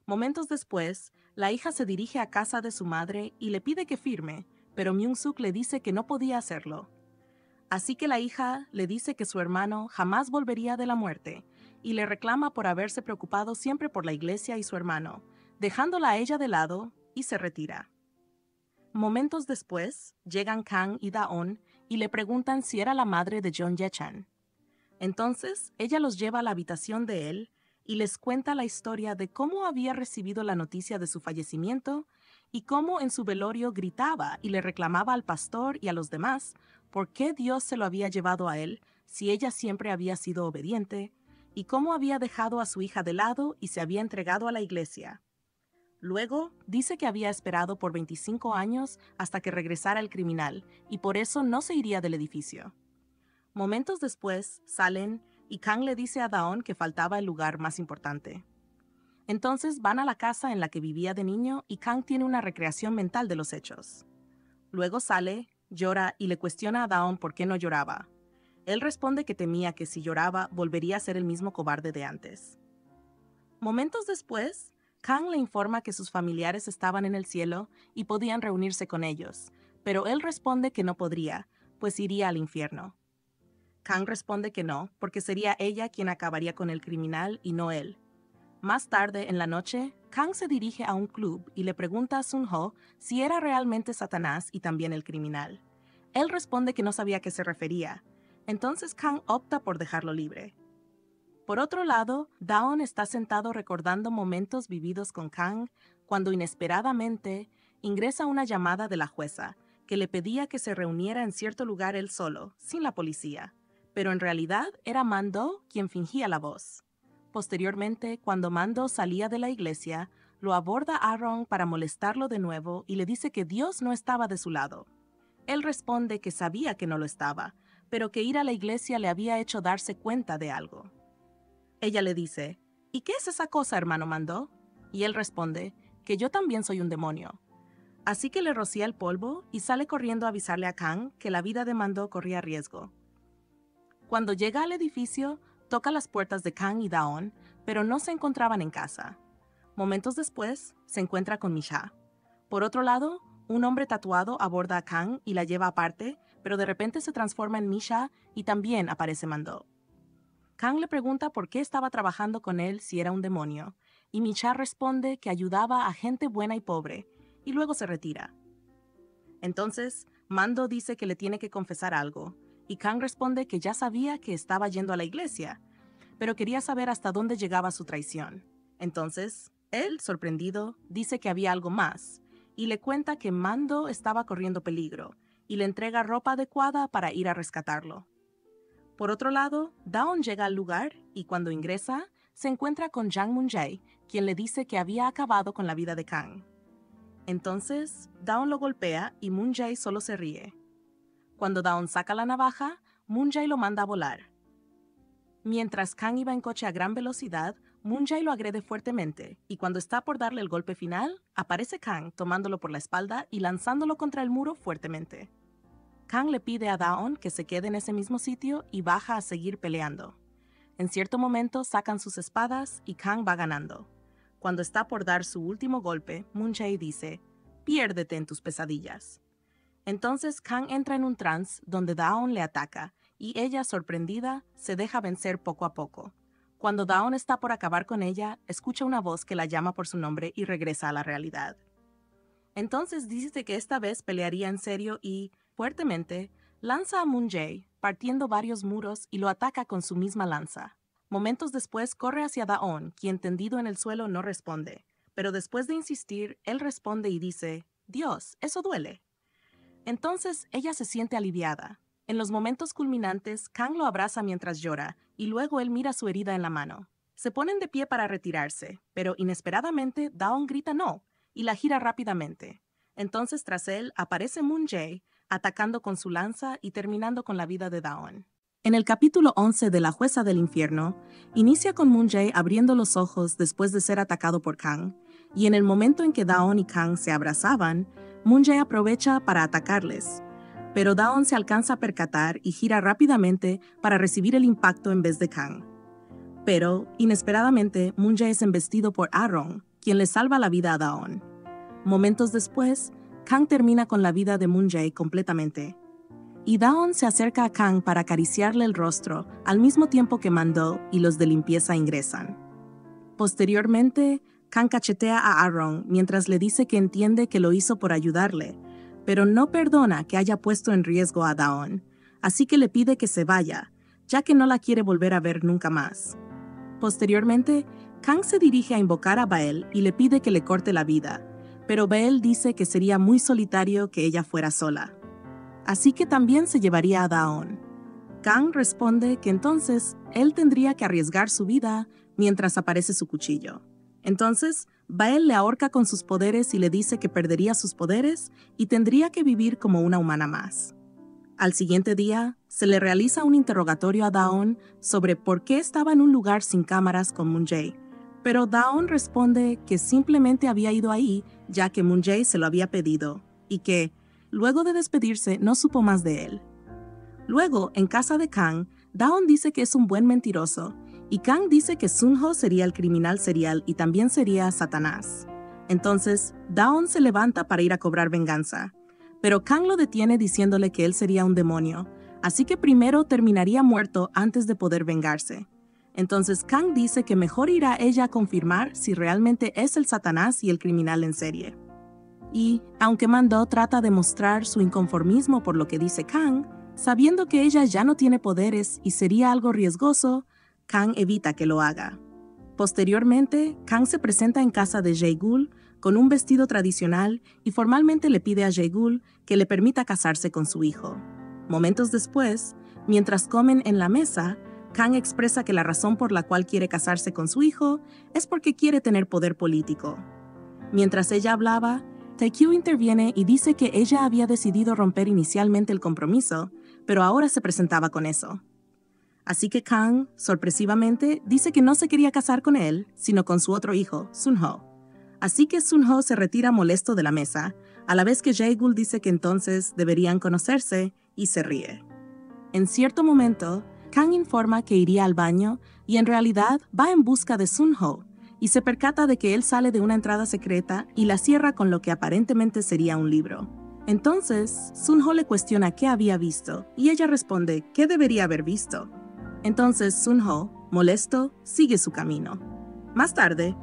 Momentos después, la hija se dirige a casa de su madre y le pide que firme, pero Myung-suk le dice que no podía hacerlo. Así que la hija le dice que su hermano jamás volvería de la muerte y le reclama por haberse preocupado siempre por la iglesia y su hermano, dejándola a ella de lado y se retira. Momentos después, llegan Kang y Daon y le preguntan si era la madre de Jeon Ye-chan. Entonces, ella los lleva a la habitación de él y les cuenta la historia de cómo había recibido la noticia de su fallecimiento y cómo en su velorio gritaba y le reclamaba al pastor y a los demás por qué Dios se lo había llevado a él si ella siempre había sido obediente, y cómo había dejado a su hija de lado y se había entregado a la iglesia. Luego, dice que había esperado por 25 años hasta que regresara el criminal y por eso no se iría del edificio. Momentos después, salen y Kang le dice a Daon que faltaba el lugar más importante. Entonces van a la casa en la que vivía de niño y Kang tiene una recreación mental de los hechos. Luego sale, llora y le cuestiona a Daon por qué no lloraba. Él responde que temía que si lloraba volvería a ser el mismo cobarde de antes. Momentos después, Kang le informa que sus familiares estaban en el cielo y podían reunirse con ellos, pero él responde que no podría, pues iría al infierno. Kang responde que no, porque sería ella quien acabaría con el criminal y no él. Más tarde, en la noche, Kang se dirige a un club y le pregunta a Sun-ho si era realmente Satanás y también el criminal. Él responde que no sabía a qué se refería. Entonces Kang opta por dejarlo libre. Por otro lado, Daon está sentado recordando momentos vividos con Kang cuando inesperadamente ingresa una llamada de la jueza que le pedía que se reuniera en cierto lugar él solo, sin la policía. Pero en realidad era Mando quien fingía la voz. Posteriormente, cuando Mando salía de la iglesia, lo aborda Aaron para molestarlo de nuevo y le dice que Dios no estaba de su lado. Él responde que sabía que no lo estaba, pero que ir a la iglesia le había hecho darse cuenta de algo. Ella le dice, ¿y qué es esa cosa, hermano Mando? Y él responde, que yo también soy un demonio. Así que le rocía el polvo y sale corriendo a avisarle a Kang que la vida de Mando corría riesgo. Cuando llega al edificio, toca las puertas de Kang y Daon, pero no se encontraban en casa. Momentos después, se encuentra con Misha. Por otro lado, un hombre tatuado aborda a Kang y la lleva aparte, pero de repente se transforma en Misha y también aparece Mando. Kang le pregunta por qué estaba trabajando con él si era un demonio, y Misha responde que ayudaba a gente buena y pobre, y luego se retira. Entonces, Mando dice que le tiene que confesar algo, y Kang responde que ya sabía que estaba yendo a la iglesia, pero quería saber hasta dónde llegaba su traición. Entonces, él, sorprendido, dice que había algo más, y le cuenta que Mando estaba corriendo peligro, y le entrega ropa adecuada para ir a rescatarlo. Por otro lado, Daon llega al lugar, y cuando ingresa, se encuentra con Jang Moon-jae, quien le dice que había acabado con la vida de Kang. Entonces, Daon lo golpea y Moon-jae solo se ríe. Cuando Daon saca la navaja, Moon-jae lo manda a volar. Mientras Kang iba en coche a gran velocidad, Moon-jae lo agrede fuertemente, y cuando está por darle el golpe final, aparece Kang tomándolo por la espalda y lanzándolo contra el muro fuertemente. Kang le pide a Daon que se quede en ese mismo sitio y baja a seguir peleando. En cierto momento sacan sus espadas y Kang va ganando. Cuando está por dar su último golpe, Moon-jae dice, «Piérdete en tus pesadillas». Entonces Kang entra en un trance donde Daon le ataca, y ella, sorprendida, se deja vencer poco a poco. Cuando Daon está por acabar con ella, escucha una voz que la llama por su nombre y regresa a la realidad. Entonces dice que esta vez pelearía en serio y, fuertemente, lanza a Moon-jae, partiendo varios muros y lo ataca con su misma lanza. Momentos después corre hacia Daon, quien tendido en el suelo no responde, pero después de insistir, él responde y dice, «Dios, eso duele». Entonces ella se siente aliviada. En los momentos culminantes, Kang lo abraza mientras llora, y luego él mira su herida en la mano. Se ponen de pie para retirarse, pero inesperadamente Daon grita «no», y la gira rápidamente. Entonces tras él aparece Moon-jae, atacando con su lanza y terminando con la vida de Daon. En el capítulo 11 de La Jueza del Infierno, inicia con Moon-jae abriendo los ojos después de ser atacado por Kang, y en el momento en que Daon y Kang se abrazaban, Moon-jae aprovecha para atacarles. Pero Daon se alcanza a percatar y gira rápidamente para recibir el impacto en vez de Kang. Pero, inesperadamente, Moon-jae es embestido por Aaron, quien le salva la vida a Daon. Momentos después, Kang termina con la vida de Moon-jae completamente. Y Daon se acerca a Kang para acariciarle el rostro, al mismo tiempo que Mando y los de limpieza ingresan. Posteriormente, Kang cachetea a Aaron mientras le dice que entiende que lo hizo por ayudarle, pero no perdona que haya puesto en riesgo a Daon, así que le pide que se vaya, ya que no la quiere volver a ver nunca más. Posteriormente, Kang se dirige a invocar a Bael y le pide que le corte la vida, pero Bael dice que sería muy solitario que ella fuera sola. Así que también se llevaría a Daon. Kang responde que entonces él tendría que arriesgar su vida mientras aparece su cuchillo. Entonces, Bael le ahorca con sus poderes y le dice que perdería sus poderes y tendría que vivir como una humana más. Al siguiente día, se le realiza un interrogatorio a Daon sobre por qué estaba en un lugar sin cámaras con Moon-jae, pero Daon responde que simplemente había ido ahí ya que Moon-jae se lo había pedido y que, luego de despedirse, no supo más de él. Luego, en casa de Kang, Daon dice que es un buen mentiroso, y Kang dice que Sun-ho sería el criminal serial y también sería Satanás. Entonces, Daon se levanta para ir a cobrar venganza, pero Kang lo detiene diciéndole que él sería un demonio, así que primero terminaría muerto antes de poder vengarse. Entonces Kang dice que mejor irá ella a confirmar si realmente es el Satanás y el criminal en serie. Y, aunque Mando trata de mostrar su inconformismo por lo que dice Kang, sabiendo que ella ya no tiene poderes y sería algo riesgoso, Kang evita que lo haga. Posteriormente, Kang se presenta en casa de Jae-gul con un vestido tradicional y formalmente le pide a Jae-gul que le permita casarse con su hijo. Momentos después, mientras comen en la mesa, Kang expresa que la razón por la cual quiere casarse con su hijo es porque quiere tener poder político. Mientras ella hablaba, Taekyu interviene y dice que ella había decidido romper inicialmente el compromiso, pero ahora se presentaba con eso. Así que Kang, sorpresivamente, dice que no se quería casar con él, sino con su otro hijo, Sun-ho. Así que Sun-ho se retira molesto de la mesa, a la vez que Jae-gul dice que entonces deberían conocerse y se ríe. En cierto momento, Kang informa que iría al baño y en realidad va en busca de Sun-ho y se percata de que él sale de una entrada secreta y la cierra con lo que aparentemente sería un libro. Entonces, Sun-ho le cuestiona qué había visto y ella responde qué debería haber visto. Entonces Sun-ho, molesto, sigue su camino. Más tarde,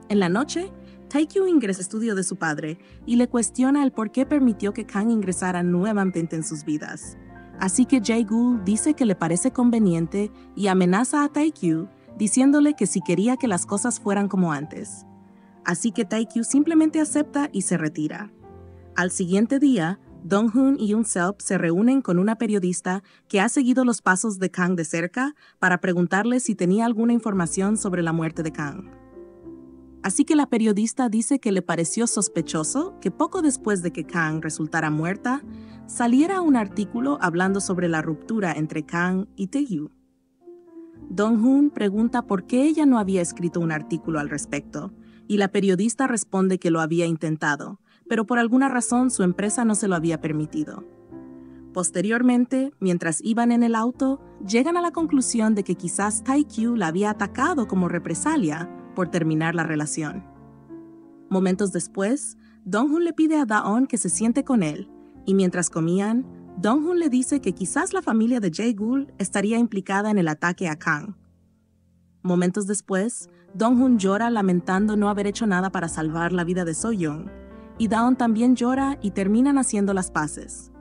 en la noche, Tae-kyu ingresa al estudio de su padre y le cuestiona el por qué permitió que Kang ingresara nuevamente en sus vidas. Así que Jae-gul dice que le parece conveniente y amenaza a Tae-kyu diciéndole que si quería que las cosas fueran como antes. Así que Tae-kyu simplemente acepta y se retira. Al siguiente día, Dong-hoon y Yoon-seop se reúnen con una periodista que ha seguido los pasos de Kang de cerca para preguntarle si tenía alguna información sobre la muerte de Kang. Así que la periodista dice que le pareció sospechoso que poco después de que Kang resultara muerta, saliera un artículo hablando sobre la ruptura entre Kang y Tae-kyu. Dong-hoon pregunta por qué ella no había escrito un artículo al respecto, y la periodista responde que lo había intentado, pero por alguna razón su empresa no se lo había permitido. Posteriormente, mientras iban en el auto, llegan a la conclusión de que quizás Tae-kyu la había atacado como represalia por terminar la relación. Momentos después, Dong-hoon le pide a Da-on que se siente con él, y mientras comían, Dong-hoon le dice que quizás la familia de Jae-gul estaría implicada en el ataque a Kang. Momentos después, Dong-hoon llora lamentando no haber hecho nada para salvar la vida de So-young, y Da-on también llora y terminan haciendo las paces.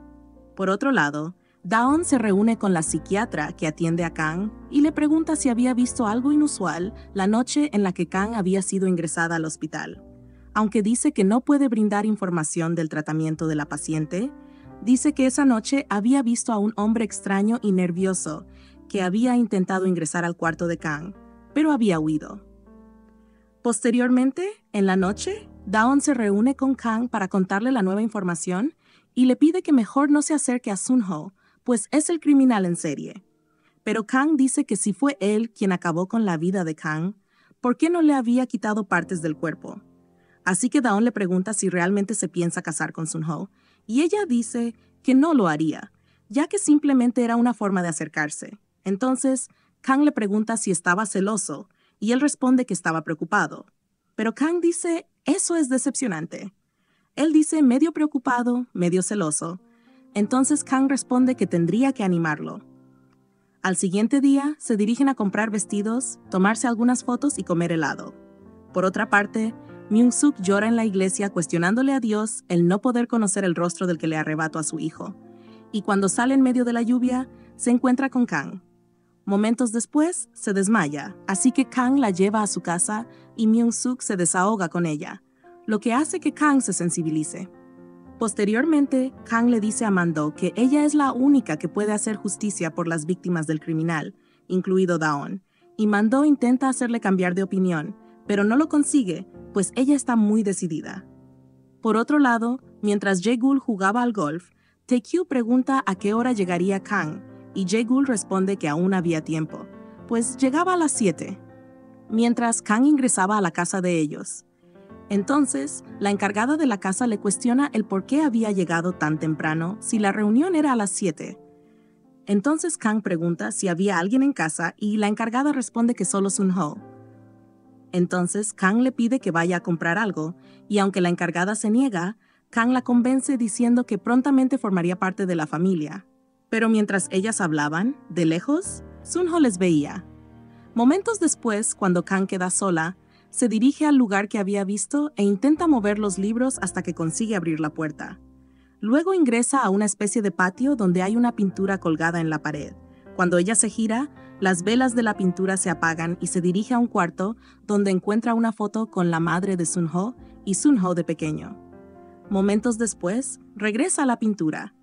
Por otro lado, Da-on se reúne con la psiquiatra que atiende a Kang y le pregunta si había visto algo inusual la noche en la que Kang había sido ingresada al hospital. Aunque dice que no puede brindar información del tratamiento de la paciente, dice que esa noche había visto a un hombre extraño y nervioso que había intentado ingresar al cuarto de Kang, pero había huido. Posteriormente, en la noche, Da-on se reúne con Kang para contarle la nueva información y le pide que mejor no se acerque a Sun-ho, pues es el criminal en serie. Pero Kang dice que si fue él quien acabó con la vida de Kang, ¿por qué no le había quitado partes del cuerpo? Así que Da-on le pregunta si realmente se piensa casar con Sun-ho, y ella dice que no lo haría, ya que simplemente era una forma de acercarse. Entonces, Kang le pregunta si estaba celoso, y él responde que estaba preocupado. Pero Kang dice, eso es decepcionante. Él dice medio preocupado, medio celoso. Entonces Kang responde que tendría que animarlo. Al siguiente día, se dirigen a comprar vestidos, tomarse algunas fotos y comer helado. Por otra parte, Myung-suk llora en la iglesia cuestionándole a Dios el no poder conocer el rostro del que le arrebató a su hijo. Y cuando sale en medio de la lluvia, se encuentra con Kang. Momentos después, se desmaya, así que Kang la lleva a su casa y Myung-suk se desahoga con ella, lo que hace que Kang se sensibilice. Posteriormente, Kang le dice a Man-do que ella es la única que puede hacer justicia por las víctimas del criminal, incluido Da-on, y Man-do intenta hacerle cambiar de opinión, pero no lo consigue, pues ella está muy decidida. Por otro lado, mientras Jae-gul jugaba al golf, Tae-kyu pregunta a qué hora llegaría Kang, y Jae-gul responde que aún había tiempo, pues llegaba a las 7, mientras Kang ingresaba a la casa de ellos. Entonces, la encargada de la casa le cuestiona el por qué había llegado tan temprano si la reunión era a las 7. Entonces Kang pregunta si había alguien en casa y la encargada responde que solo Sun-ho. Entonces Kang le pide que vaya a comprar algo y aunque la encargada se niega, Kang la convence diciendo que prontamente formaría parte de la familia. Pero mientras ellas hablaban, de lejos, Sun-ho les veía. Momentos después, cuando Kang queda sola, se dirige al lugar que había visto e intenta mover los libros hasta que consigue abrir la puerta. Luego ingresa a una especie de patio donde hay una pintura colgada en la pared. Cuando ella se gira, las velas de la pintura se apagan y se dirige a un cuarto donde encuentra una foto con la madre de Sun-ho y Sun-ho de pequeño. Momentos después, regresa a la pintura.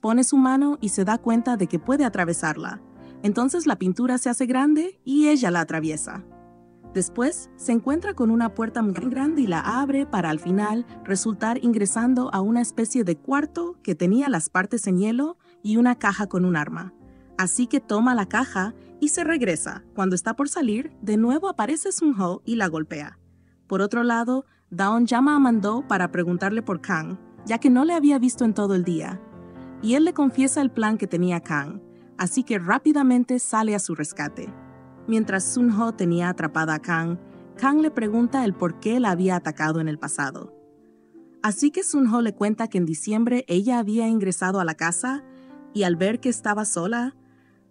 Pone su mano y se da cuenta de que puede atravesarla. Entonces la pintura se hace grande y ella la atraviesa. Después, se encuentra con una puerta muy grande y la abre para al final resultar ingresando a una especie de cuarto que tenía las partes en hielo y una caja con un arma. Así que toma la caja y se regresa. Cuando está por salir, de nuevo aparece Sun-ho y la golpea. Por otro lado, Da-on llama a Man-do para preguntarle por Kang, ya que no le había visto en todo el día. Y él le confiesa el plan que tenía Kang, así que rápidamente sale a su rescate. Mientras Sun-ho tenía atrapada a Kang, Kang le pregunta el por qué la había atacado en el pasado. Así que Sun-ho le cuenta que en diciembre ella había ingresado a la casa y al ver que estaba sola,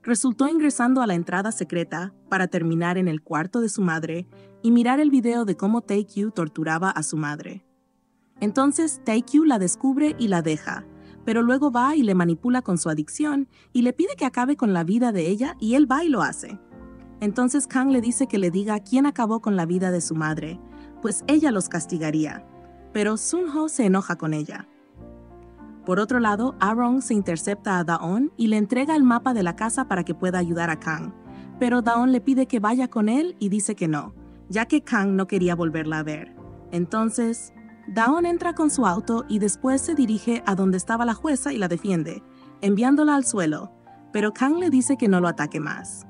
resultó ingresando a la entrada secreta para terminar en el cuarto de su madre y mirar el video de cómo Tae-kyu torturaba a su madre. Entonces Tae-kyu la descubre y la deja, pero luego va y le manipula con su adicción y le pide que acabe con la vida de ella y él va y lo hace. Entonces Kang le dice que le diga quién acabó con la vida de su madre, pues ella los castigaría, pero Sun-ho se enoja con ella. Por otro lado, Aaron se intercepta a Daon y le entrega el mapa de la casa para que pueda ayudar a Kang, pero Daon le pide que vaya con él y dice que no, ya que Kang no quería volverla a ver. Entonces, Daon entra con su auto y después se dirige a donde estaba la jueza y la defiende, enviándola al suelo, pero Kang le dice que no lo ataque más.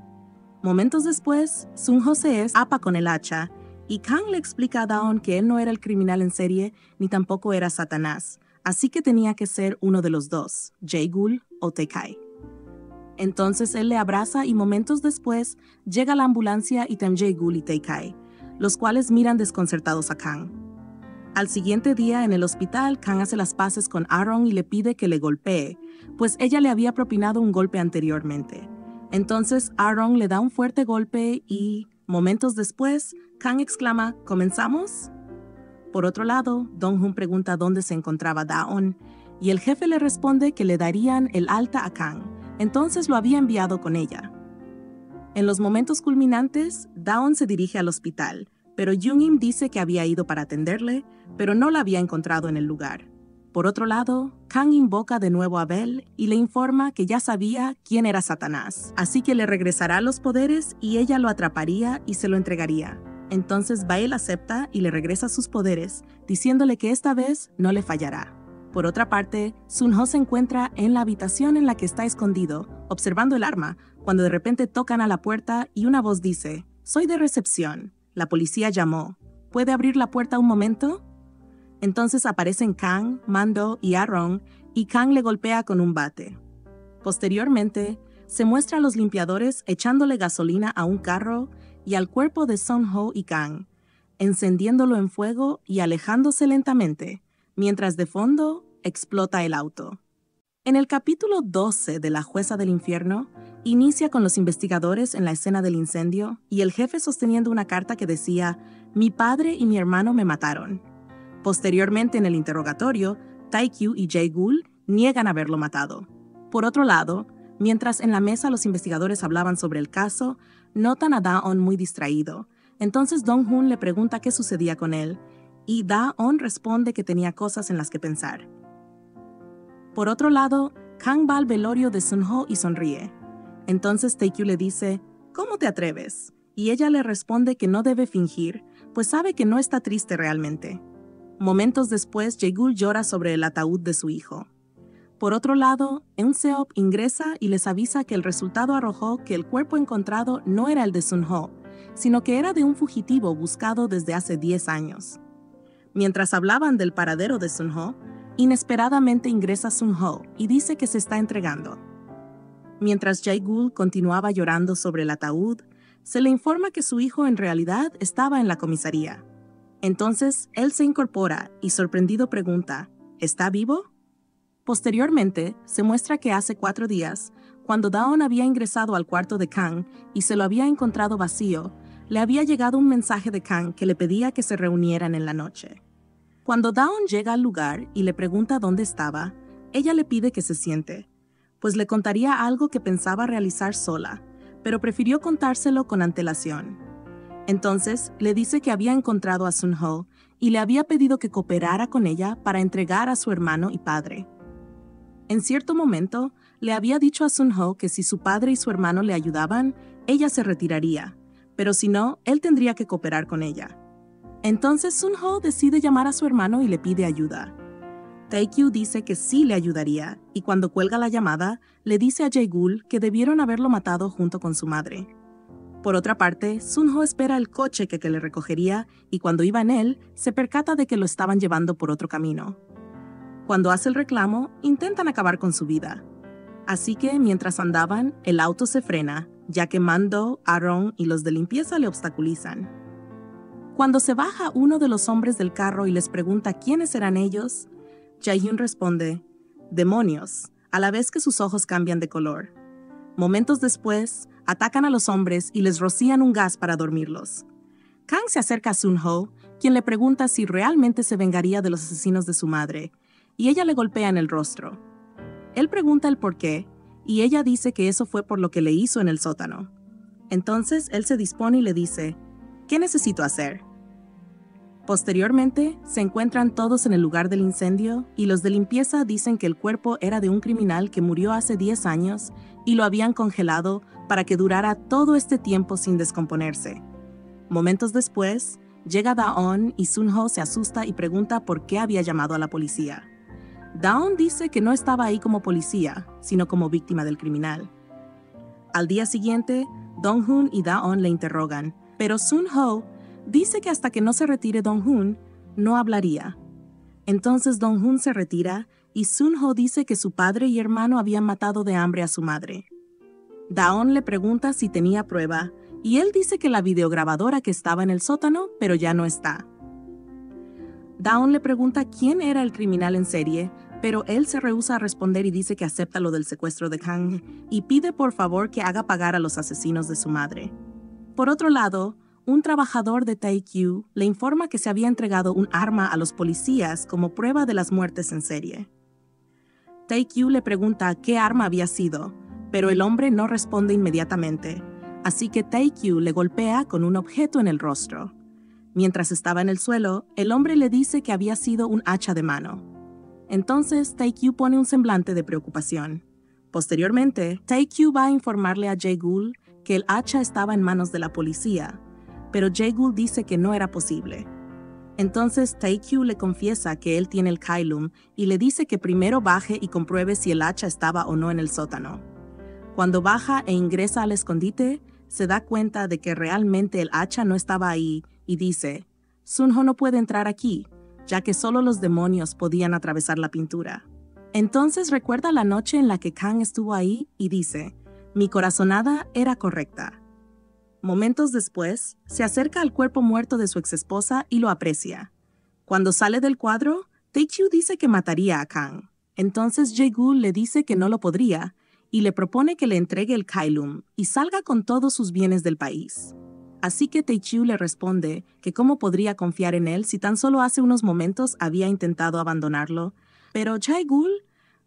Momentos después, Sun-ho se escapa con el hacha y Kang le explica a Daon que él no era el criminal en serie ni tampoco era Satanás, así que tenía que ser uno de los dos, Jae-gul o Tae-kai. Entonces él le abraza y momentos después llega la ambulancia y también Jae-gul y Tae-kai, los cuales miran desconcertados a Kang. Al siguiente día en el hospital, Kang hace las paces con Aaron y le pide que le golpee, pues ella le había propinado un golpe anteriormente. Entonces Aaron le da un fuerte golpe y, momentos después, Kang exclama, ¿comenzamos? Por otro lado, Dong-hun pregunta dónde se encontraba Daon, y el jefe le responde que le darían el alta a Kang, entonces lo había enviado con ella. En los momentos culminantes, Daon se dirige al hospital, pero Jung-im dice que había ido para atenderle, pero no la había encontrado en el lugar. Por otro lado, Kang invoca de nuevo a Belle y le informa que ya sabía quién era Satanás, así que le regresará los poderes y ella lo atraparía y se lo entregaría. Entonces Belle acepta y le regresa sus poderes, diciéndole que esta vez no le fallará. Por otra parte, Sun-ho se encuentra en la habitación en la que está escondido, observando el arma, cuando de repente tocan a la puerta y una voz dice, «Soy de recepción. La policía llamó. ¿Puede abrir la puerta un momento?» Entonces aparecen Kang, Mando y Aaron, y Kang le golpea con un bate. Posteriormente, se muestra a los limpiadores echándole gasolina a un carro y al cuerpo de Sun-ho y Kang, encendiéndolo en fuego y alejándose lentamente, mientras de fondo explota el auto. En el capítulo 12 de La Jueza del Infierno, inicia con los investigadores en la escena del incendio y el jefe sosteniendo una carta que decía, «Mi padre y mi hermano me mataron». Posteriormente en el interrogatorio, Tae-kyu y Jae-gul niegan haberlo matado. Por otro lado, mientras en la mesa los investigadores hablaban sobre el caso, notan a Daon muy distraído. Entonces Dong-hun le pregunta qué sucedía con él, y Daon responde que tenía cosas en las que pensar. Por otro lado, Kang va al velorio de Sun-ho y sonríe. Entonces Tae-kyu le dice, «¿Cómo te atreves?» Y ella le responde que no debe fingir, pues sabe que no está triste realmente. Momentos después, Jae-gul llora sobre el ataúd de su hijo. Por otro lado, Eun-seop ingresa y les avisa que el resultado arrojó que el cuerpo encontrado no era el de Sun-ho, sino que era de un fugitivo buscado desde hace 10 años. Mientras hablaban del paradero de Sun-ho, inesperadamente ingresa Sun-ho y dice que se está entregando. Mientras Jae-gul continuaba llorando sobre el ataúd, se le informa que su hijo en realidad estaba en la comisaría. Entonces, él se incorpora y sorprendido pregunta, ¿está vivo? Posteriormente, se muestra que hace 4 días, cuando Daon había ingresado al cuarto de Kang y se lo había encontrado vacío, le había llegado un mensaje de Kang que le pedía que se reunieran en la noche. Cuando Daon llega al lugar y le pregunta dónde estaba, ella le pide que se siente, pues le contaría algo que pensaba realizar sola, pero prefirió contárselo con antelación. Entonces, le dice que había encontrado a Sun-ho y le había pedido que cooperara con ella para entregar a su hermano y padre. En cierto momento, le había dicho a Sun-ho que si su padre y su hermano le ayudaban, ella se retiraría, pero si no, él tendría que cooperar con ella. Entonces Sun-ho decide llamar a su hermano y le pide ayuda. Tae-kyu dice que sí le ayudaría, y cuando cuelga la llamada, le dice a Jae-gul que debieron haberlo matado junto con su madre. Por otra parte, Sun-ho espera el coche que le recogería y cuando iba en él, se percata de que lo estaban llevando por otro camino. Cuando hace el reclamo, intentan acabar con su vida. Así que, mientras andaban, el auto se frena, ya que Mando, Aaron y los de limpieza le obstaculizan. Cuando se baja uno de los hombres del carro y les pregunta quiénes eran ellos, Jae-hyun responde, «Demonios», a la vez que sus ojos cambian de color. Momentos después, atacan a los hombres y les rocían un gas para dormirlos. Kang se acerca a Sun-ho, quien le pregunta si realmente se vengaría de los asesinos de su madre, y ella le golpea en el rostro. Él pregunta el por qué, y ella dice que eso fue por lo que le hizo en el sótano. Entonces él se dispone y le dice, «¿Qué necesito hacer?». Posteriormente, se encuentran todos en el lugar del incendio y los de limpieza dicen que el cuerpo era de un criminal que murió hace 10 años y lo habían congelado para que durara todo este tiempo sin descomponerse. Momentos después, llega Daon y Sun-ho se asusta y pregunta por qué había llamado a la policía. Daon dice que no estaba ahí como policía, sino como víctima del criminal. Al día siguiente, Dong-hun y Daon le interrogan, pero Sun-ho dice que hasta que no se retire Dong-hun, no hablaría. Entonces Dong-hun se retira y Sun-ho dice que su padre y hermano habían matado de hambre a su madre. Daon le pregunta si tenía prueba y él dice que la videograbadora que estaba en el sótano, pero ya no está. Daon le pregunta quién era el criminal en serie, pero él se rehúsa a responder y dice que acepta lo del secuestro de Kang y pide por favor que haga pagar a los asesinos de su madre. Por otro lado, un trabajador de Taekyu le informa que se había entregado un arma a los policías como prueba de las muertes en serie. Taekyu le pregunta qué arma había sido, pero el hombre no responde inmediatamente, así que Taekyu le golpea con un objeto en el rostro. Mientras estaba en el suelo, el hombre le dice que había sido un hacha de mano. Entonces, Taekyu pone un semblante de preocupación. Posteriormente, Taekyu va a informarle a Jae-gul que el hacha estaba en manos de la policía, pero Jae-gul dice que no era posible. Entonces Taekyu le confiesa que él tiene el Kailum y le dice que primero baje y compruebe si el hacha estaba o no en el sótano. Cuando baja e ingresa al escondite, se da cuenta de que realmente el hacha no estaba ahí y dice, «Sun-ho no puede entrar aquí, ya que solo los demonios podían atravesar la pintura». Entonces recuerda la noche en la que Kang estuvo ahí y dice, «Mi corazonada era correcta». Momentos después, se acerca al cuerpo muerto de su exesposa y lo aprecia. Cuando sale del cuadro, Taekyu dice que mataría a Kang. Entonces Jae-gul le dice que no lo podría y le propone que le entregue el Kailum y salga con todos sus bienes del país. Así que Taekyu le responde que cómo podría confiar en él si tan solo hace unos momentos había intentado abandonarlo, pero Jae-gul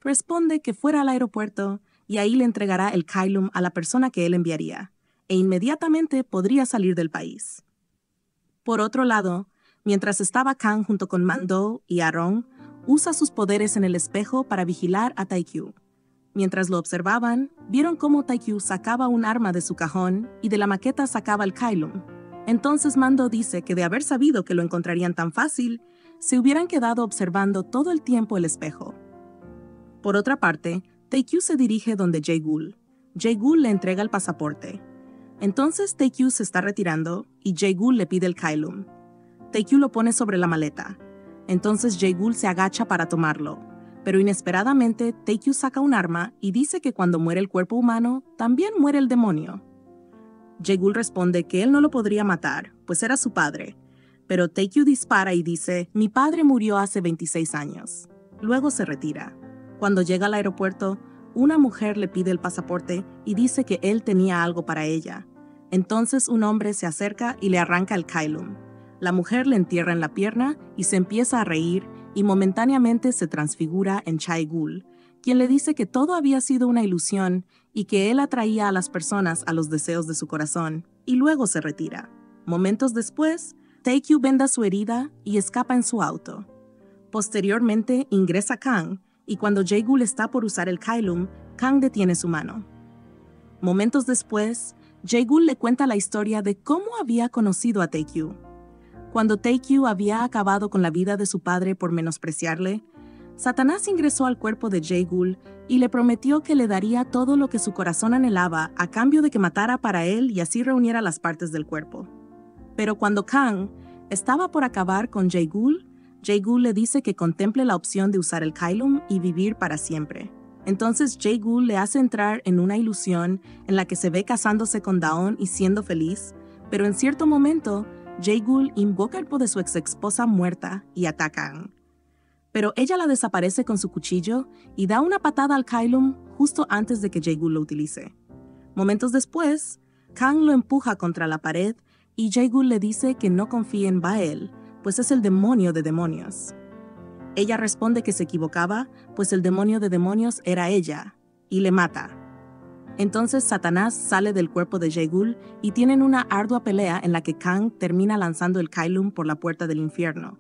responde que fuera al aeropuerto y ahí le entregará el Kailum a la persona que él enviaría, e inmediatamente podría salir del país. Por otro lado, mientras estaba Kang junto con Mando y Aaron, usa sus poderes en el espejo para vigilar a Taekyu. Mientras lo observaban, vieron cómo Taekyu sacaba un arma de su cajón y de la maqueta sacaba el Kailum. Entonces Mando dice que de haber sabido que lo encontrarían tan fácil, se hubieran quedado observando todo el tiempo el espejo. Por otra parte, Taekyu se dirige donde Jae-gul. Jae-gul le entrega el pasaporte. Entonces Taekyu se está retirando y Jae-gul le pide el Kailum. Taekyu lo pone sobre la maleta. Entonces Jae-gul se agacha para tomarlo, pero inesperadamente Taekyu saca un arma y dice que cuando muere el cuerpo humano, también muere el demonio. Jae-gul responde que él no lo podría matar, pues era su padre, pero Taekyu dispara y dice, «Mi padre murió hace 26 años». Luego se retira. Cuando llega al aeropuerto, una mujer le pide el pasaporte y dice que él tenía algo para ella. Entonces un hombre se acerca y le arranca el Kailum. La mujer le entierra en la pierna y se empieza a reír y momentáneamente se transfigura en Jae-gul, quien le dice que todo había sido una ilusión y que él atraía a las personas a los deseos de su corazón, y luego se retira. Momentos después, Taekyu venda su herida y escapa en su auto. Posteriormente ingresa Kang, y cuando Jae-gul está por usar el Kailum, Kang detiene su mano. Momentos después, Jae-gul le cuenta la historia de cómo había conocido a Taekyu. Cuando Taekyu había acabado con la vida de su padre por menospreciarle, Satanás ingresó al cuerpo de Jae-gul y le prometió que le daría todo lo que su corazón anhelaba a cambio de que matara para él y así reuniera las partes del cuerpo. Pero cuando Kang estaba por acabar con Jae-gul, Jae-gul le dice que contemple la opción de usar el Kailum y vivir para siempre. Entonces Jae-gul le hace entrar en una ilusión en la que se ve casándose con Daon y siendo feliz, pero en cierto momento, Jae-gul invoca el poder de su ex esposa muerta y ataca a Kang. Pero ella la desaparece con su cuchillo y da una patada al Kylum justo antes de que Jae-gul lo utilice. Momentos después, Kang lo empuja contra la pared y Jae-gul le dice que no confíe en Bael, pues es el demonio de demonios. Ella responde que se equivocaba, pues el demonio de demonios era ella, y le mata. Entonces Satanás sale del cuerpo de Jae-gul y tienen una ardua pelea en la que Kang termina lanzando el Kylum por la puerta del infierno.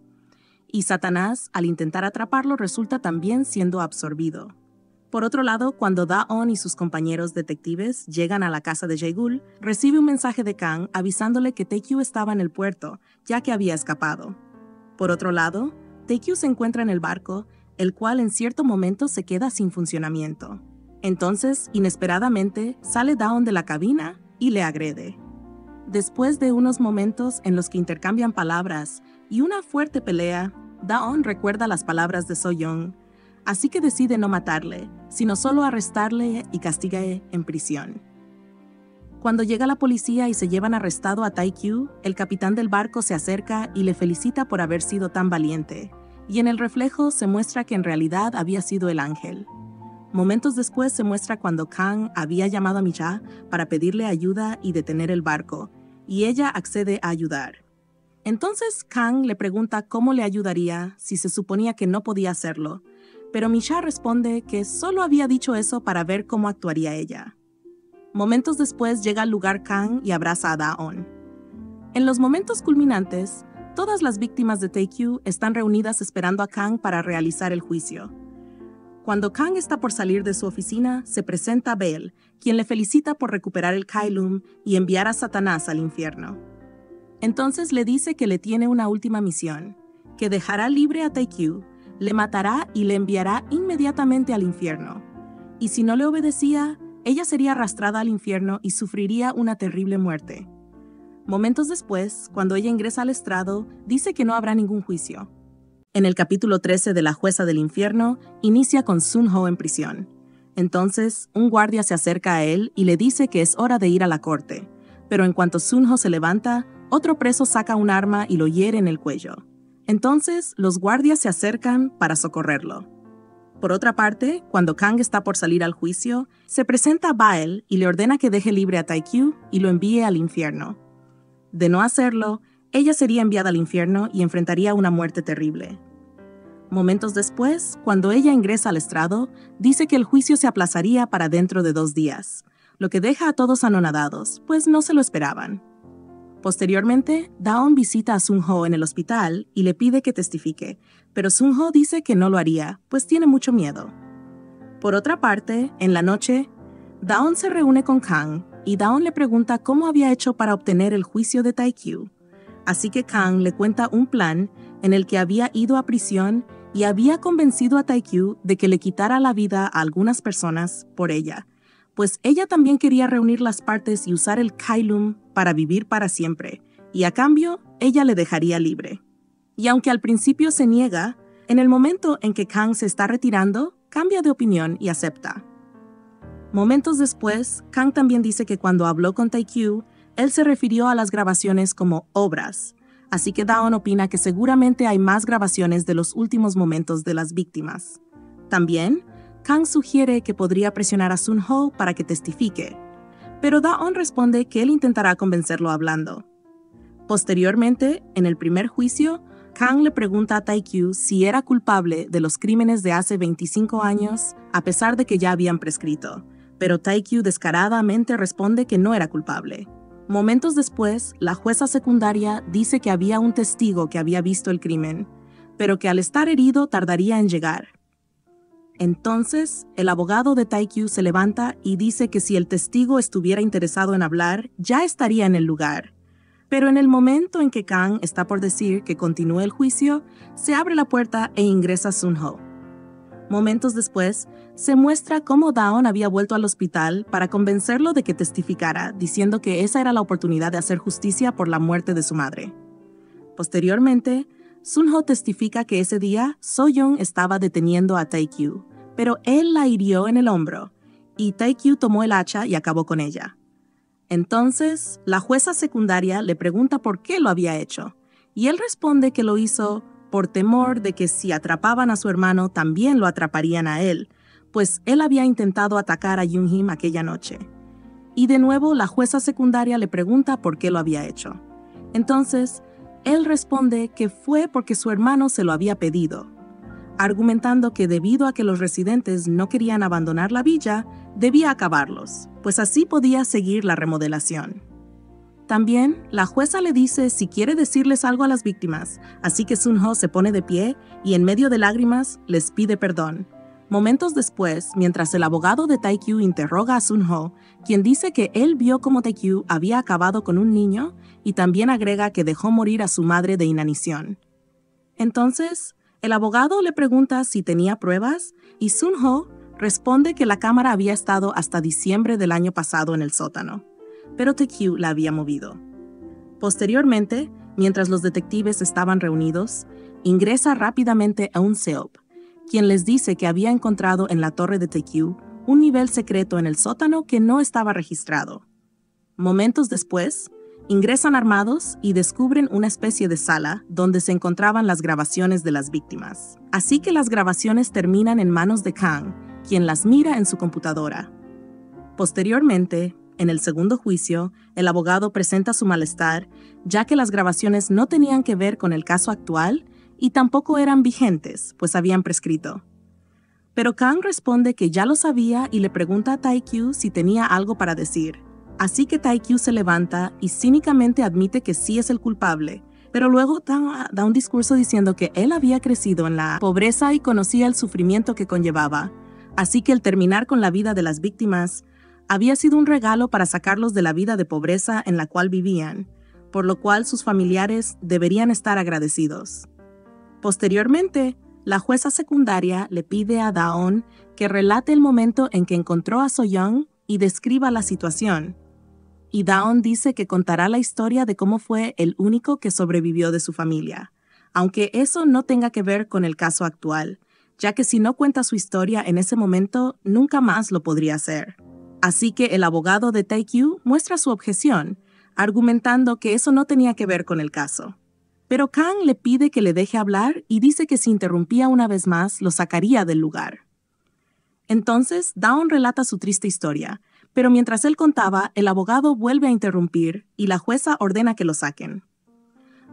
Y Satanás, al intentar atraparlo, resulta también siendo absorbido. Por otro lado, cuando Da-on y sus compañeros detectives llegan a la casa de Jae-gul, recibe un mensaje de Kang avisándole que Taekyu estaba en el puerto, ya que había escapado. Por otro lado, Taekyu se encuentra en el barco, el cual en cierto momento se queda sin funcionamiento. Entonces, inesperadamente, sale Da-on de la cabina y le agrede. Después de unos momentos en los que intercambian palabras y una fuerte pelea, Da-on recuerda las palabras de So-young, así que decide no matarle, sino solo arrestarle y castigarle en prisión. Cuando llega la policía y se llevan arrestado a Taekyu, el capitán del barco se acerca y le felicita por haber sido tan valiente, y en el reflejo se muestra que en realidad había sido el ángel. Momentos después se muestra cuando Kang había llamado a Mi-cha para pedirle ayuda y detener el barco, y ella accede a ayudar. Entonces Kang le pregunta cómo le ayudaría si se suponía que no podía hacerlo, pero Mi-cha responde que solo había dicho eso para ver cómo actuaría ella. Momentos después llega al lugar Kang y abraza a Da-on. En los momentos culminantes, todas las víctimas de Taekyu están reunidas esperando a Kang para realizar el juicio. Cuando Kang está por salir de su oficina, se presenta a Bael, quien le felicita por recuperar el Kylum y enviar a Satanás al infierno. Entonces le dice que le tiene una última misión, que dejará libre a Taekyu, le matará y le enviará inmediatamente al infierno. Y si no le obedecía, ella sería arrastrada al infierno y sufriría una terrible muerte. Momentos después, cuando ella ingresa al estrado, dice que no habrá ningún juicio. En el capítulo 13 de La Jueza del Infierno, inicia con Sun-ho en prisión. Entonces, un guardia se acerca a él y le dice que es hora de ir a la corte. Pero en cuanto Sun-ho se levanta, otro preso saca un arma y lo hiere en el cuello. Entonces, los guardias se acercan para socorrerlo. Por otra parte, cuando Kang está por salir al juicio, se presenta a Bael y le ordena que deje libre a Taekyu y lo envíe al infierno. De no hacerlo, ella sería enviada al infierno y enfrentaría una muerte terrible. Momentos después, cuando ella ingresa al estrado, dice que el juicio se aplazaría para dentro de 2 días, lo que deja a todos anonadados, pues no se lo esperaban. Posteriormente, Da-on visita a Sun-ho en el hospital y le pide que testifique, pero Sun-ho dice que no lo haría, pues tiene mucho miedo. Por otra parte, en la noche, Da-on se reúne con Kang y Da-on le pregunta cómo había hecho para obtener el juicio de Taekyu. Así que Kang le cuenta un plan en el que había ido a prisión y había convencido a Taekyu de que le quitara la vida a algunas personas por ella, pues ella también quería reunir las partes y usar el Kylum para vivir para siempre, y a cambio, ella le dejaría libre. Y aunque al principio se niega, en el momento en que Kang se está retirando, cambia de opinión y acepta. Momentos después, Kang también dice que cuando habló con Taekyu, él se refirió a las grabaciones como obras, así que Da-on opina que seguramente hay más grabaciones de los últimos momentos de las víctimas. También, Kang sugiere que podría presionar a Sun-ho para que testifique, pero Da-on responde que él intentará convencerlo hablando. Posteriormente, en el primer juicio, Kang le pregunta a Taekyu si era culpable de los crímenes de hace 25 años, a pesar de que ya habían prescrito, pero Taekyu descaradamente responde que no era culpable. Momentos después, la jueza secundaria dice que había un testigo que había visto el crimen, pero que al estar herido tardaría en llegar. Entonces, el abogado de Taekyu se levanta y dice que si el testigo estuviera interesado en hablar, ya estaría en el lugar. Pero en el momento en que Kang está por decir que continúe el juicio, se abre la puerta e ingresa Sun-ho. Momentos después, se muestra cómo Da-on había vuelto al hospital para convencerlo de que testificara, diciendo que esa era la oportunidad de hacer justicia por la muerte de su madre. Posteriormente, Sun-ho testifica que ese día So-young estaba deteniendo a Taekyu, pero él la hirió en el hombro, y Tae-kyu tomó el hacha y acabó con ella. Entonces, la jueza secundaria le pregunta por qué lo había hecho, y él responde que lo hizo por temor de que si atrapaban a su hermano también lo atraparían a él, pues él había intentado atacar a Yoon-him aquella noche. Y de nuevo la jueza secundaria le pregunta por qué lo había hecho. Entonces, él responde que fue porque su hermano se lo había pedido, argumentando que debido a que los residentes no querían abandonar la villa, debía acabarlos, pues así podía seguir la remodelación. También, la jueza le dice si quiere decirles algo a las víctimas, así que Sun-ho se pone de pie y en medio de lágrimas les pide perdón. Momentos después, mientras el abogado de Tae-kyu interroga a Sun-ho, quien dice que él vio cómo Tae-kyu había acabado con un niño y también agrega que dejó morir a su madre de inanición. Entonces, el abogado le pregunta si tenía pruebas y Sun-ho responde que la cámara había estado hasta diciembre del año pasado en el sótano, pero Tae-kyu la había movido. Posteriormente, mientras los detectives estaban reunidos, ingresa rápidamente a un Seop, quien les dice que había encontrado en la torre de Tae-kyu un nivel secreto en el sótano que no estaba registrado. Momentos después, ingresan armados y descubren una especie de sala donde se encontraban las grabaciones de las víctimas. Así que las grabaciones terminan en manos de Kang, quien las mira en su computadora. Posteriormente, en el segundo juicio, el abogado presenta su malestar, ya que las grabaciones no tenían que ver con el caso actual y tampoco eran vigentes, pues habían prescrito. Pero Kang responde que ya lo sabía y le pregunta a Tae-kyu si tenía algo para decir. Así que Tae-kyu se levanta y cínicamente admite que sí es el culpable, pero luego da un discurso diciendo que él había crecido en la pobreza y conocía el sufrimiento que conllevaba, así que el terminar con la vida de las víctimas había sido un regalo para sacarlos de la vida de pobreza en la cual vivían, por lo cual sus familiares deberían estar agradecidos. Posteriormente, la jueza secundaria le pide a Daon que relate el momento en que encontró a So-young y describa la situación. Y Daon dice que contará la historia de cómo fue el único que sobrevivió de su familia, aunque eso no tenga que ver con el caso actual, ya que si no cuenta su historia en ese momento, nunca más lo podría hacer. Así que el abogado de Tae-kyu muestra su objeción, argumentando que eso no tenía que ver con el caso. Pero Kang le pide que le deje hablar y dice que si interrumpía una vez más, lo sacaría del lugar. Entonces, Daon relata su triste historia, pero mientras él contaba, el abogado vuelve a interrumpir y la jueza ordena que lo saquen.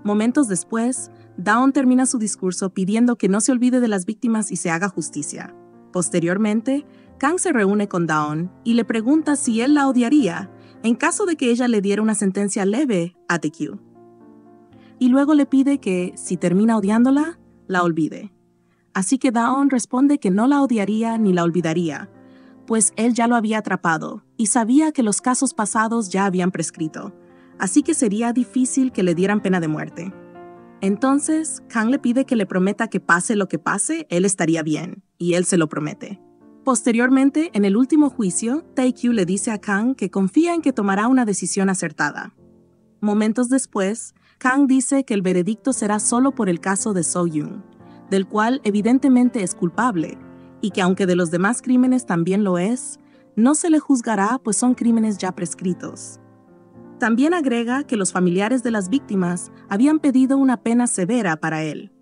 Momentos después, Daon termina su discurso pidiendo que no se olvide de las víctimas y se haga justicia. Posteriormente, Kang se reúne con Daon y le pregunta si él la odiaría en caso de que ella le diera una sentencia leve a Tae-kyu. Y luego le pide que, si termina odiándola, la olvide. Así que Daon responde que no la odiaría ni la olvidaría, pues él ya lo había atrapado y sabía que los casos pasados ya habían prescrito, así que sería difícil que le dieran pena de muerte. Entonces, Kang le pide que le prometa que pase lo que pase, él estaría bien, y él se lo promete. Posteriormente, en el último juicio, Tae-kyu le dice a Kang que confía en que tomará una decisión acertada. Momentos después, Kang dice que el veredicto será solo por el caso de So-young, del cual evidentemente es culpable, y que aunque de los demás crímenes también lo es, no se le juzgará pues son crímenes ya prescritos. También agrega que los familiares de las víctimas habían pedido una pena severa para él.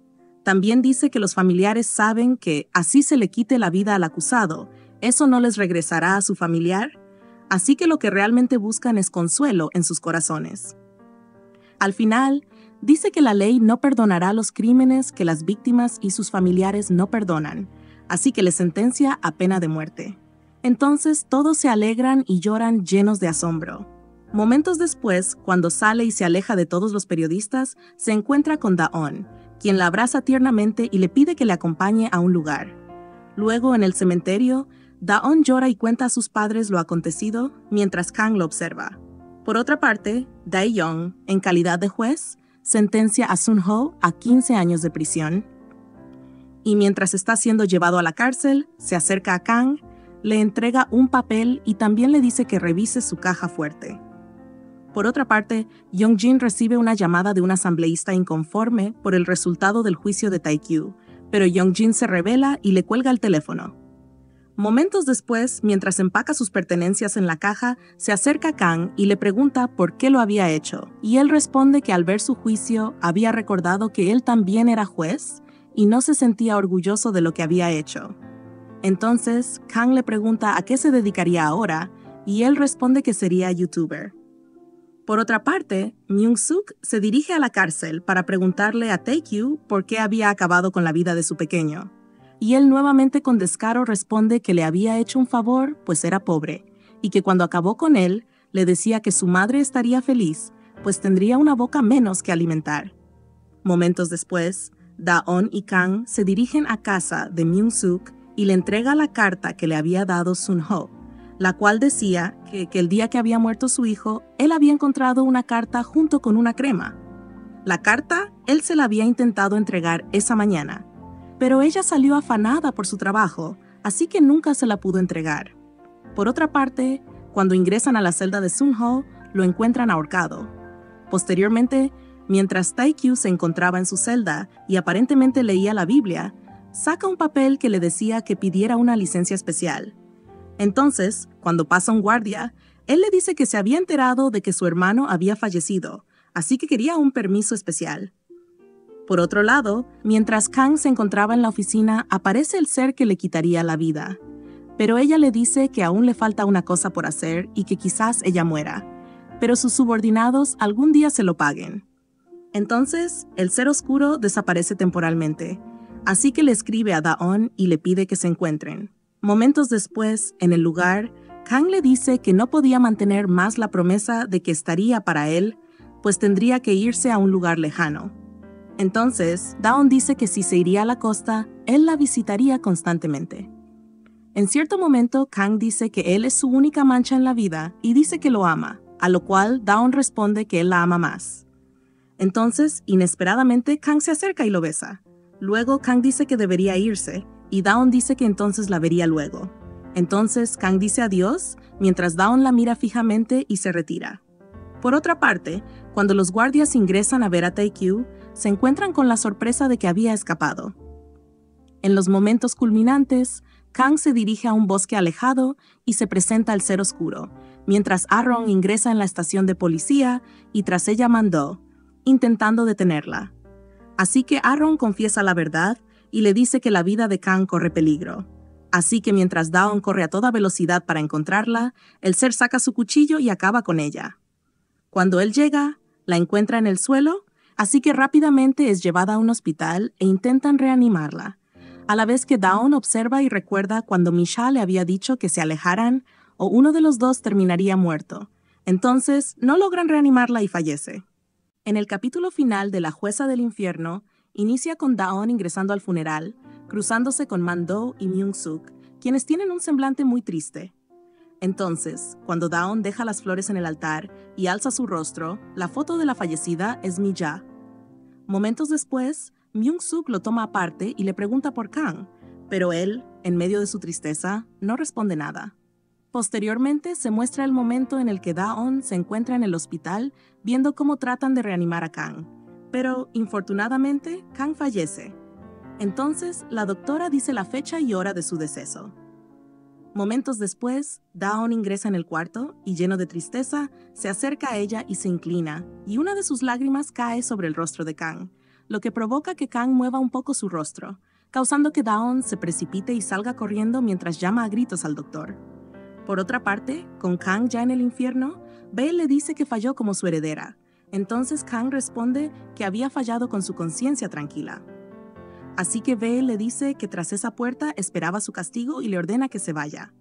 También dice que los familiares saben que así se le quite la vida al acusado, eso no les regresará a su familiar, así que lo que realmente buscan es consuelo en sus corazones. Al final, dice que la ley no perdonará los crímenes que las víctimas y sus familiares no perdonan, así que les sentencia a pena de muerte. Entonces todos se alegran y lloran llenos de asombro. Momentos después, cuando sale y se aleja de todos los periodistas, se encuentra con Daon, quien la abraza tiernamente y le pide que le acompañe a un lugar. Luego, en el cementerio, Daon llora y cuenta a sus padres lo acontecido, mientras Kang lo observa. Por otra parte, Dae-young, en calidad de juez, sentencia a Sun-ho a 15 años de prisión. Y mientras está siendo llevado a la cárcel, se acerca a Kang, le entrega un papel y también le dice que revise su caja fuerte. Por otra parte, Young-jin recibe una llamada de un asambleísta inconforme por el resultado del juicio de Tae-kyu, pero Young-jin se rebela y le cuelga el teléfono. Momentos después, mientras empaca sus pertenencias en la caja, se acerca a Kang y le pregunta por qué lo había hecho, y él responde que al ver su juicio había recordado que él también era juez y no se sentía orgulloso de lo que había hecho. Entonces, Kang le pregunta a qué se dedicaría ahora, y él responde que sería youtuber. Por otra parte, Myung-suk se dirige a la cárcel para preguntarle a Tae-kyu por qué había acabado con la vida de su pequeño. Y él nuevamente con descaro responde que le había hecho un favor, pues era pobre, y que cuando acabó con él, le decía que su madre estaría feliz, pues tendría una boca menos que alimentar. Momentos después, Da-on y Kang se dirigen a casa de Myung-suk y le entrega la carta que le había dado Sun-ho, la cual decía que el día que había muerto su hijo, él había encontrado una carta junto con una crema. La carta, él se la había intentado entregar esa mañana, pero ella salió afanada por su trabajo, así que nunca se la pudo entregar. Por otra parte, cuando ingresan a la celda de Sun-ho, lo encuentran ahorcado. Posteriormente, mientras Tae-kyu se encontraba en su celda y aparentemente leía la Biblia, saca un papel que le decía que pidiera una licencia especial. Entonces, cuando pasa un guardia, él le dice que se había enterado de que su hermano había fallecido, así que quería un permiso especial. Por otro lado, mientras Kang se encontraba en la oficina, aparece el ser que le quitaría la vida. Pero ella le dice que aún le falta una cosa por hacer y que quizás ella muera, pero sus subordinados algún día se lo paguen. Entonces, el ser oscuro desaparece temporalmente, así que le escribe a Da-on y le pide que se encuentren. Momentos después, en el lugar, Kang le dice que no podía mantener más la promesa de que estaría para él, pues tendría que irse a un lugar lejano. Entonces, Da-on dice que si se iría a la costa, él la visitaría constantemente. En cierto momento, Kang dice que él es su única mancha en la vida y dice que lo ama, a lo cual Da-on responde que él la ama más. Entonces, inesperadamente, Kang se acerca y lo besa. Luego, Kang dice que debería irse, y Da-on dice que entonces la vería luego. Entonces, Kang dice adiós, mientras Da-on la mira fijamente y se retira. Por otra parte, cuando los guardias ingresan a ver a Tae-kyu, se encuentran con la sorpresa de que había escapado. En los momentos culminantes, Kang se dirige a un bosque alejado y se presenta al ser oscuro, mientras Aaron ingresa en la estación de policía y tras ella mandó, intentando detenerla. Así que Aaron confiesa la verdad y le dice que la vida de Kang corre peligro. Así que mientras Da-on corre a toda velocidad para encontrarla, el ser saca su cuchillo y acaba con ella. Cuando él llega, la encuentra en el suelo, así que rápidamente es llevada a un hospital e intentan reanimarla, a la vez que Da-on observa y recuerda cuando Mi-sha le había dicho que se alejaran o uno de los dos terminaría muerto. Entonces, no logran reanimarla y fallece. En el capítulo final de La Jueza del Infierno, inicia con Da-on ingresando al funeral, cruzándose con Man-do y Myung-suk, quienes tienen un semblante muy triste. Entonces, cuando Da-on deja las flores en el altar y alza su rostro, la foto de la fallecida es Mi-ja. Momentos después, Myung-suk lo toma aparte y le pregunta por Kang, pero él, en medio de su tristeza, no responde nada. Posteriormente, se muestra el momento en el que Da-on se encuentra en el hospital viendo cómo tratan de reanimar a Kang, pero, infortunadamente, Kang fallece. Entonces, la doctora dice la fecha y hora de su deceso. Momentos después, Da-on ingresa en el cuarto y, lleno de tristeza, se acerca a ella y se inclina, y una de sus lágrimas cae sobre el rostro de Kang, lo que provoca que Kang mueva un poco su rostro, causando que Da-on se precipite y salga corriendo mientras llama a gritos al doctor. Por otra parte, con Kang ya en el infierno, Bae le dice que falló como su heredera. Entonces Kang responde que había fallado con su conciencia tranquila. Así que Bae le dice que tras esa puerta esperaba su castigo y le ordena que se vaya.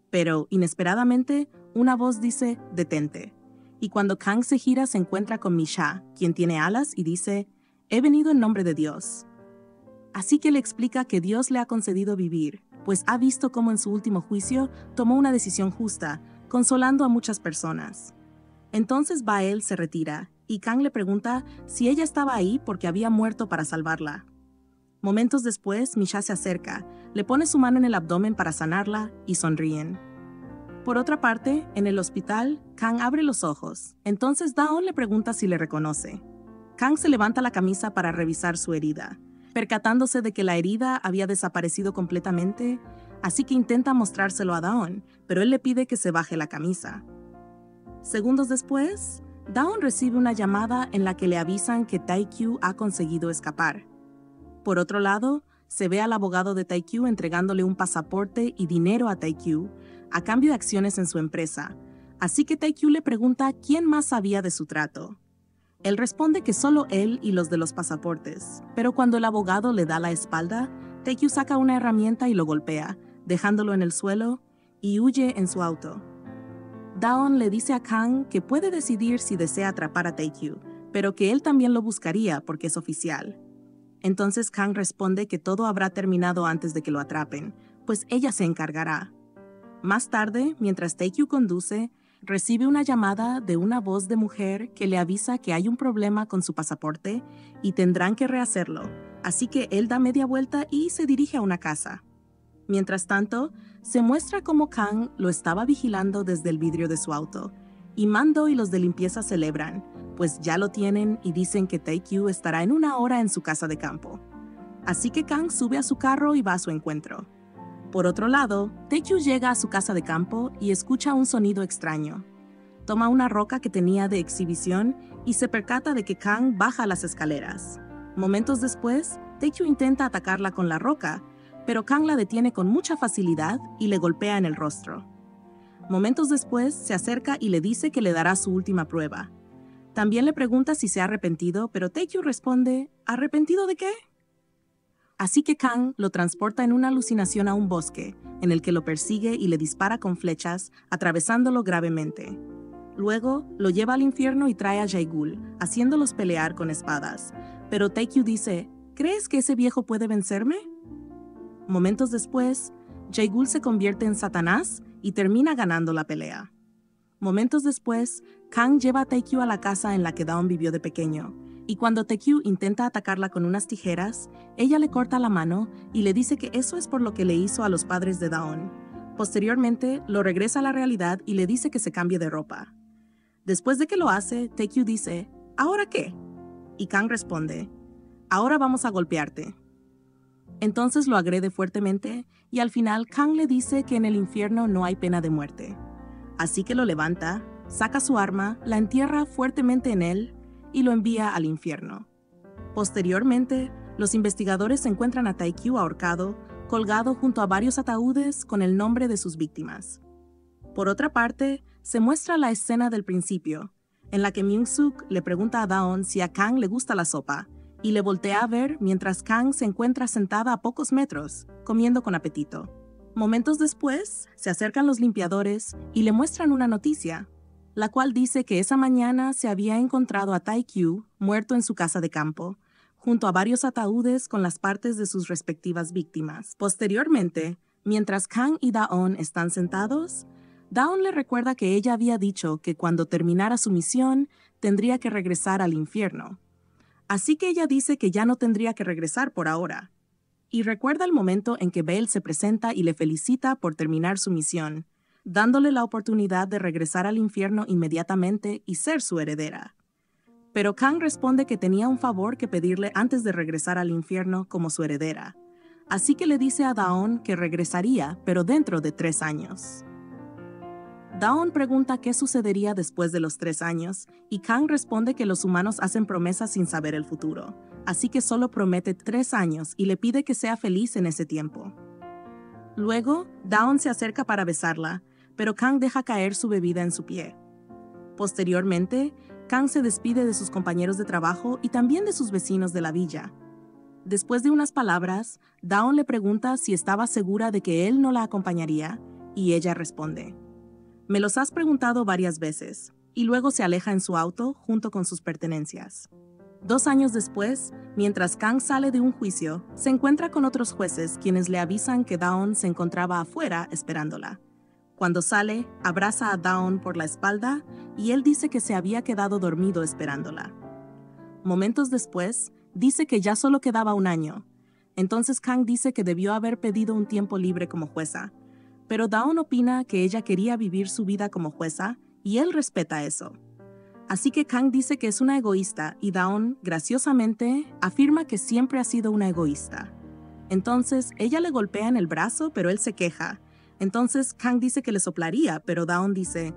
Pero, inesperadamente, una voz dice, «Detente». Y cuando Kang se gira se encuentra con Mi-sha, quien tiene alas y dice, «He venido en nombre de Dios». Así que le explica que Dios le ha concedido vivir, pues ha visto cómo en su último juicio tomó una decisión justa, consolando a muchas personas. Entonces Bae se retira, y Kang le pregunta si ella estaba ahí porque había muerto para salvarla. Momentos después, Mi-sha se acerca, le pone su mano en el abdomen para sanarla y sonríen. Por otra parte, en el hospital, Kang abre los ojos. Entonces Da-on le pregunta si le reconoce. Kang se levanta la camisa para revisar su herida. Percatándose de que la herida había desaparecido completamente, así que intenta mostrárselo a Dawn, pero él le pide que se baje la camisa. Segundos después, Dawn recibe una llamada en la que le avisan que Tae-kyu ha conseguido escapar. Por otro lado, se ve al abogado de Tae-kyu entregándole un pasaporte y dinero a Tae-kyu a cambio de acciones en su empresa, así que Tae-kyu le pregunta quién más sabía de su trato. Él responde que solo él y los de los pasaportes, pero cuando el abogado le da la espalda, Tae-kyu saca una herramienta y lo golpea, dejándolo en el suelo, y huye en su auto. Dawn le dice a Kang que puede decidir si desea atrapar a Tae-kyu, pero que él también lo buscaría porque es oficial. Entonces Kang responde que todo habrá terminado antes de que lo atrapen, pues ella se encargará. Más tarde, mientras Tae-kyu conduce, recibe una llamada de una voz de mujer que le avisa que hay un problema con su pasaporte y tendrán que rehacerlo, así que él da media vuelta y se dirige a una casa. Mientras tanto, se muestra cómo Kang lo estaba vigilando desde el vidrio de su auto, y Mando y los de limpieza celebran, pues ya lo tienen y dicen que Tae-kyu estará en 1 hora en su casa de campo. Así que Kang sube a su carro y va a su encuentro. Por otro lado, Tae-kyu llega a su casa de campo y escucha un sonido extraño. Toma una roca que tenía de exhibición y se percata de que Kang baja las escaleras. Momentos después, Tae-kyu intenta atacarla con la roca, pero Kang la detiene con mucha facilidad y le golpea en el rostro. Momentos después, se acerca y le dice que le dará su última prueba. También le pregunta si se ha arrepentido, pero Tae-kyu responde, ¿arrepentido de qué? Así que Kang lo transporta en una alucinación a un bosque, en el que lo persigue y le dispara con flechas, atravesándolo gravemente. Luego, lo lleva al infierno y trae a Jae-gul, haciéndolos pelear con espadas. Pero Tae-kyu dice, ¿crees que ese viejo puede vencerme? Momentos después, Jae-gul se convierte en Satanás y termina ganando la pelea. Momentos después, Kang lleva a Tae-kyu a la casa en la que Dawn vivió de pequeño, y cuando Tae-kyu intenta atacarla con unas tijeras, ella le corta la mano y le dice que eso es por lo que le hizo a los padres de Dawn. Posteriormente, lo regresa a la realidad y le dice que se cambie de ropa. Después de que lo hace, Tae-kyu dice, ¿ahora qué? Y Kang responde, ahora vamos a golpearte. Entonces lo agrede fuertemente y al final Kang le dice que en el infierno no hay pena de muerte. Así que lo levanta, saca su arma, la entierra fuertemente en él y lo envía al infierno. Posteriormente, los investigadores encuentran a Tae-kyu ahorcado, colgado junto a varios ataúdes con el nombre de sus víctimas. Por otra parte, se muestra la escena del principio, en la que Myung-suk le pregunta a Dawn si a Kang le gusta la sopa, y le voltea a ver mientras Kang se encuentra sentada a pocos metros, comiendo con apetito. Momentos después, se acercan los limpiadores y le muestran una noticia, la cual dice que esa mañana se había encontrado a Tae-kyu muerto en su casa de campo, junto a varios ataúdes con las partes de sus respectivas víctimas. Posteriormente, mientras Kang y Dawn están sentados, Dawn le recuerda que ella había dicho que cuando terminara su misión, tendría que regresar al infierno. Así que ella dice que ya no tendría que regresar por ahora. Y recuerda el momento en que Bail se presenta y le felicita por terminar su misión, dándole la oportunidad de regresar al infierno inmediatamente y ser su heredera. Pero Kang responde que tenía un favor que pedirle antes de regresar al infierno como su heredera. Así que le dice a Dawn que regresaría, pero dentro de 3 años. Dawn pregunta qué sucedería después de los 3 años, y Kang responde que los humanos hacen promesas sin saber el futuro, así que solo promete 3 años y le pide que sea feliz en ese tiempo. Luego, Dawn se acerca para besarla, pero Kang deja caer su bebida en su pie. Posteriormente, Kang se despide de sus compañeros de trabajo y también de sus vecinos de la villa. Después de unas palabras, Dawn le pregunta si estaba segura de que él no la acompañaría, y ella responde, «Me los has preguntado varias veces», y luego se aleja en su auto junto con sus pertenencias. 2 años después, mientras Kang sale de un juicio, se encuentra con otros jueces quienes le avisan que Dawn se encontraba afuera esperándola. Cuando sale, abraza a Dawn por la espalda y él dice que se había quedado dormido esperándola. Momentos después, dice que ya solo quedaba 1 año. Entonces Kang dice que debió haber pedido un tiempo libre como jueza, pero Dawn opina que ella quería vivir su vida como jueza y él respeta eso. Así que Kang dice que es una egoísta y Dawn, graciosamente, afirma que siempre ha sido una egoísta. Entonces, ella le golpea en el brazo, pero él se queja. Entonces, Kang dice que le soplaría, pero Daon dice,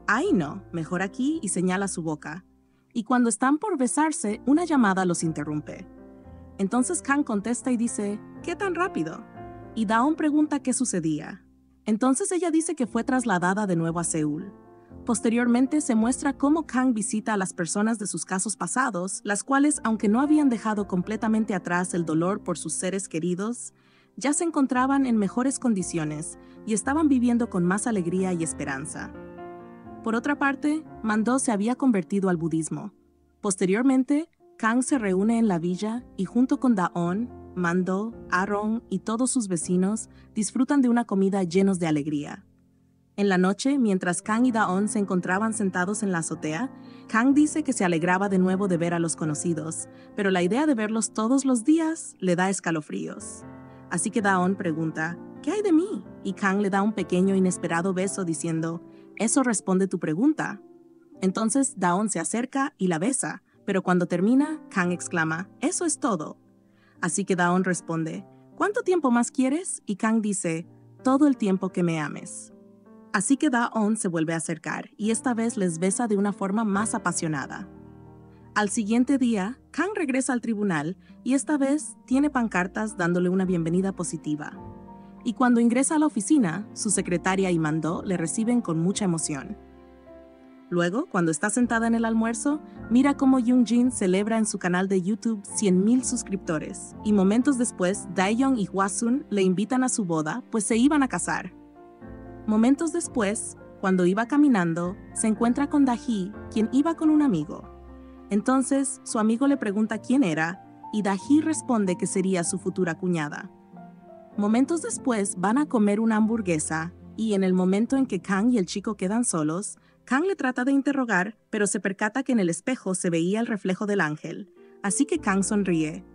«Ay no, mejor aquí», y señala su boca. Y cuando están por besarse, una llamada los interrumpe. Entonces Kang contesta y dice, «¿Qué tan rápido?». Y Daon pregunta qué sucedía. Entonces ella dice que fue trasladada de nuevo a Seúl. Posteriormente se muestra cómo Kang visita a las personas de sus casos pasados, las cuales, aunque no habían dejado completamente atrás el dolor por sus seres queridos, ya se encontraban en mejores condiciones y estaban viviendo con más alegría y esperanza. Por otra parte, Mando se había convertido al budismo. Posteriormente, Kang se reúne en la villa y junto con Daon, Mando, Aaron y todos sus vecinos disfrutan de una comida llenos de alegría. En la noche, mientras Kang y Daon se encontraban sentados en la azotea, Kang dice que se alegraba de nuevo de ver a los conocidos, pero la idea de verlos todos los días le da escalofríos. Así que Daon pregunta, «¿Qué hay de mí?», y Kang le da un pequeño inesperado beso diciendo, «Eso responde tu pregunta». Entonces Daon se acerca y la besa, pero cuando termina, Kang exclama, «Eso es todo». Así que Daon responde, «¿Cuánto tiempo más quieres?», y Kang dice, «Todo el tiempo que me ames». Así que Daon se vuelve a acercar y esta vez les besa de una forma más apasionada. Al siguiente día, Kang regresa al tribunal y esta vez tiene pancartas dándole una bienvenida positiva. Y cuando ingresa a la oficina, su secretaria y Mando le reciben con mucha emoción. Luego, cuando está sentada en el almuerzo, mira cómo Yoongjin celebra en su canal de YouTube 100,000 suscriptores. Y momentos después, Daejeon y Hwasun le invitan a su boda, pues se iban a casar. Momentos después, cuando iba caminando, se encuentra con Dahee, quien iba con un amigo. Entonces, su amigo le pregunta quién era, y Dahee responde que sería su futura cuñada. Momentos después, van a comer una hamburguesa, y en el momento en que Kang y el chico quedan solos, Kang le trata de interrogar, pero se percata que en el espejo se veía el reflejo del ángel, así que Kang sonríe.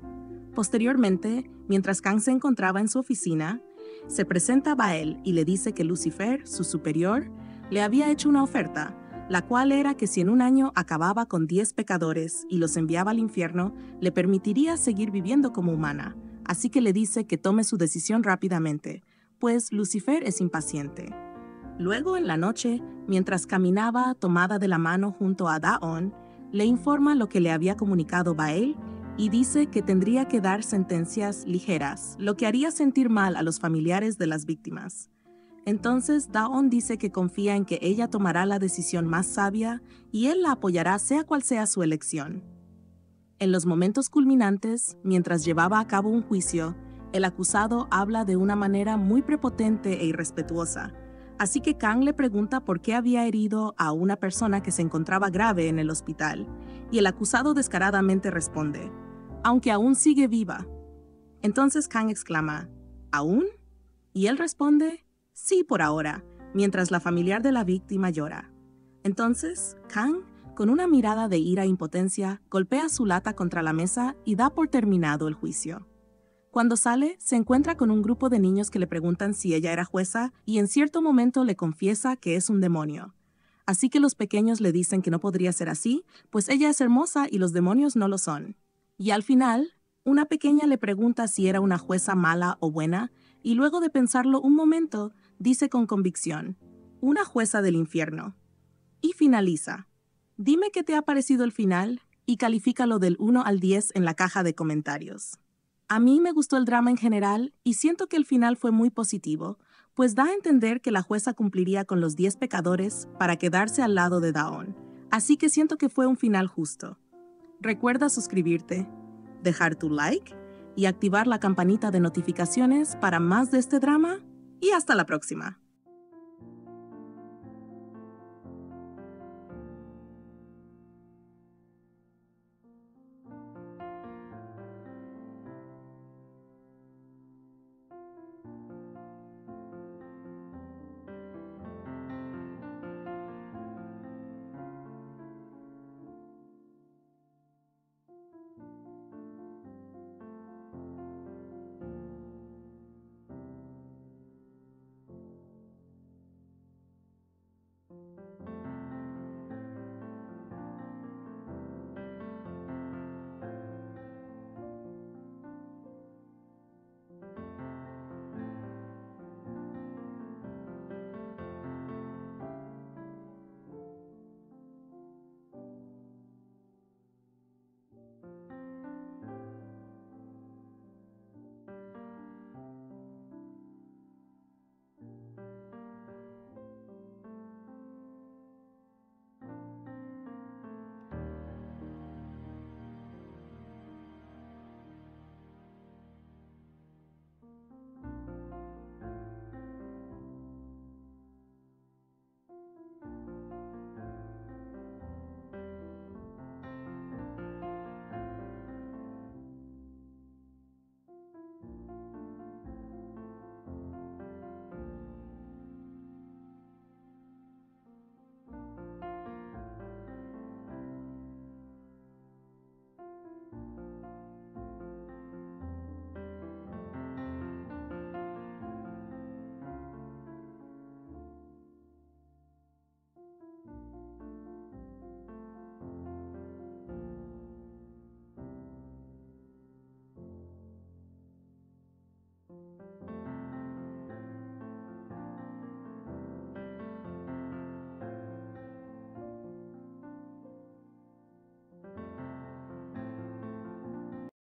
Posteriormente, mientras Kang se encontraba en su oficina, se presenta a Bael y le dice que Lucifer, su superior, le había hecho una oferta, la cual era que si en un año acababa con 10 pecadores y los enviaba al infierno, le permitiría seguir viviendo como humana, así que le dice que tome su decisión rápidamente, pues Lucifer es impaciente. Luego, en la noche, mientras caminaba tomada de la mano junto a Daon, le informa lo que le había comunicado Bael y dice que tendría que dar sentencias ligeras, lo que haría sentir mal a los familiares de las víctimas. Entonces Daon dice que confía en que ella tomará la decisión más sabia y él la apoyará sea cual sea su elección. En los momentos culminantes, mientras llevaba a cabo un juicio, el acusado habla de una manera muy prepotente e irrespetuosa, así que Kang le pregunta por qué había herido a una persona que se encontraba grave en el hospital, y el acusado descaradamente responde, «Aunque aún sigue viva». Entonces Kang exclama, «¿Aún?». Y él responde, «Sí, por ahora», mientras la familiar de la víctima llora. Entonces, Kang, con una mirada de ira e impotencia, golpea su lata contra la mesa y da por terminado el juicio. Cuando sale, se encuentra con un grupo de niños que le preguntan si ella era jueza y en cierto momento le confiesa que es un demonio. Así que los pequeños le dicen que no podría ser así, pues ella es hermosa y los demonios no lo son. Y al final, una pequeña le pregunta si era una jueza mala o buena, y luego de pensarlo un momento, dice con convicción, «Una jueza del infierno». Y finaliza, «Dime qué te ha parecido el final y califícalo del 1 al 10 en la caja de comentarios». A mí me gustó el drama en general y siento que el final fue muy positivo, pues da a entender que la jueza cumpliría con los 10 pecadores para quedarse al lado de Daon, así que siento que fue un final justo. Recuerda suscribirte, dejar tu like y activar la campanita de notificaciones para más de este drama y hasta la próxima.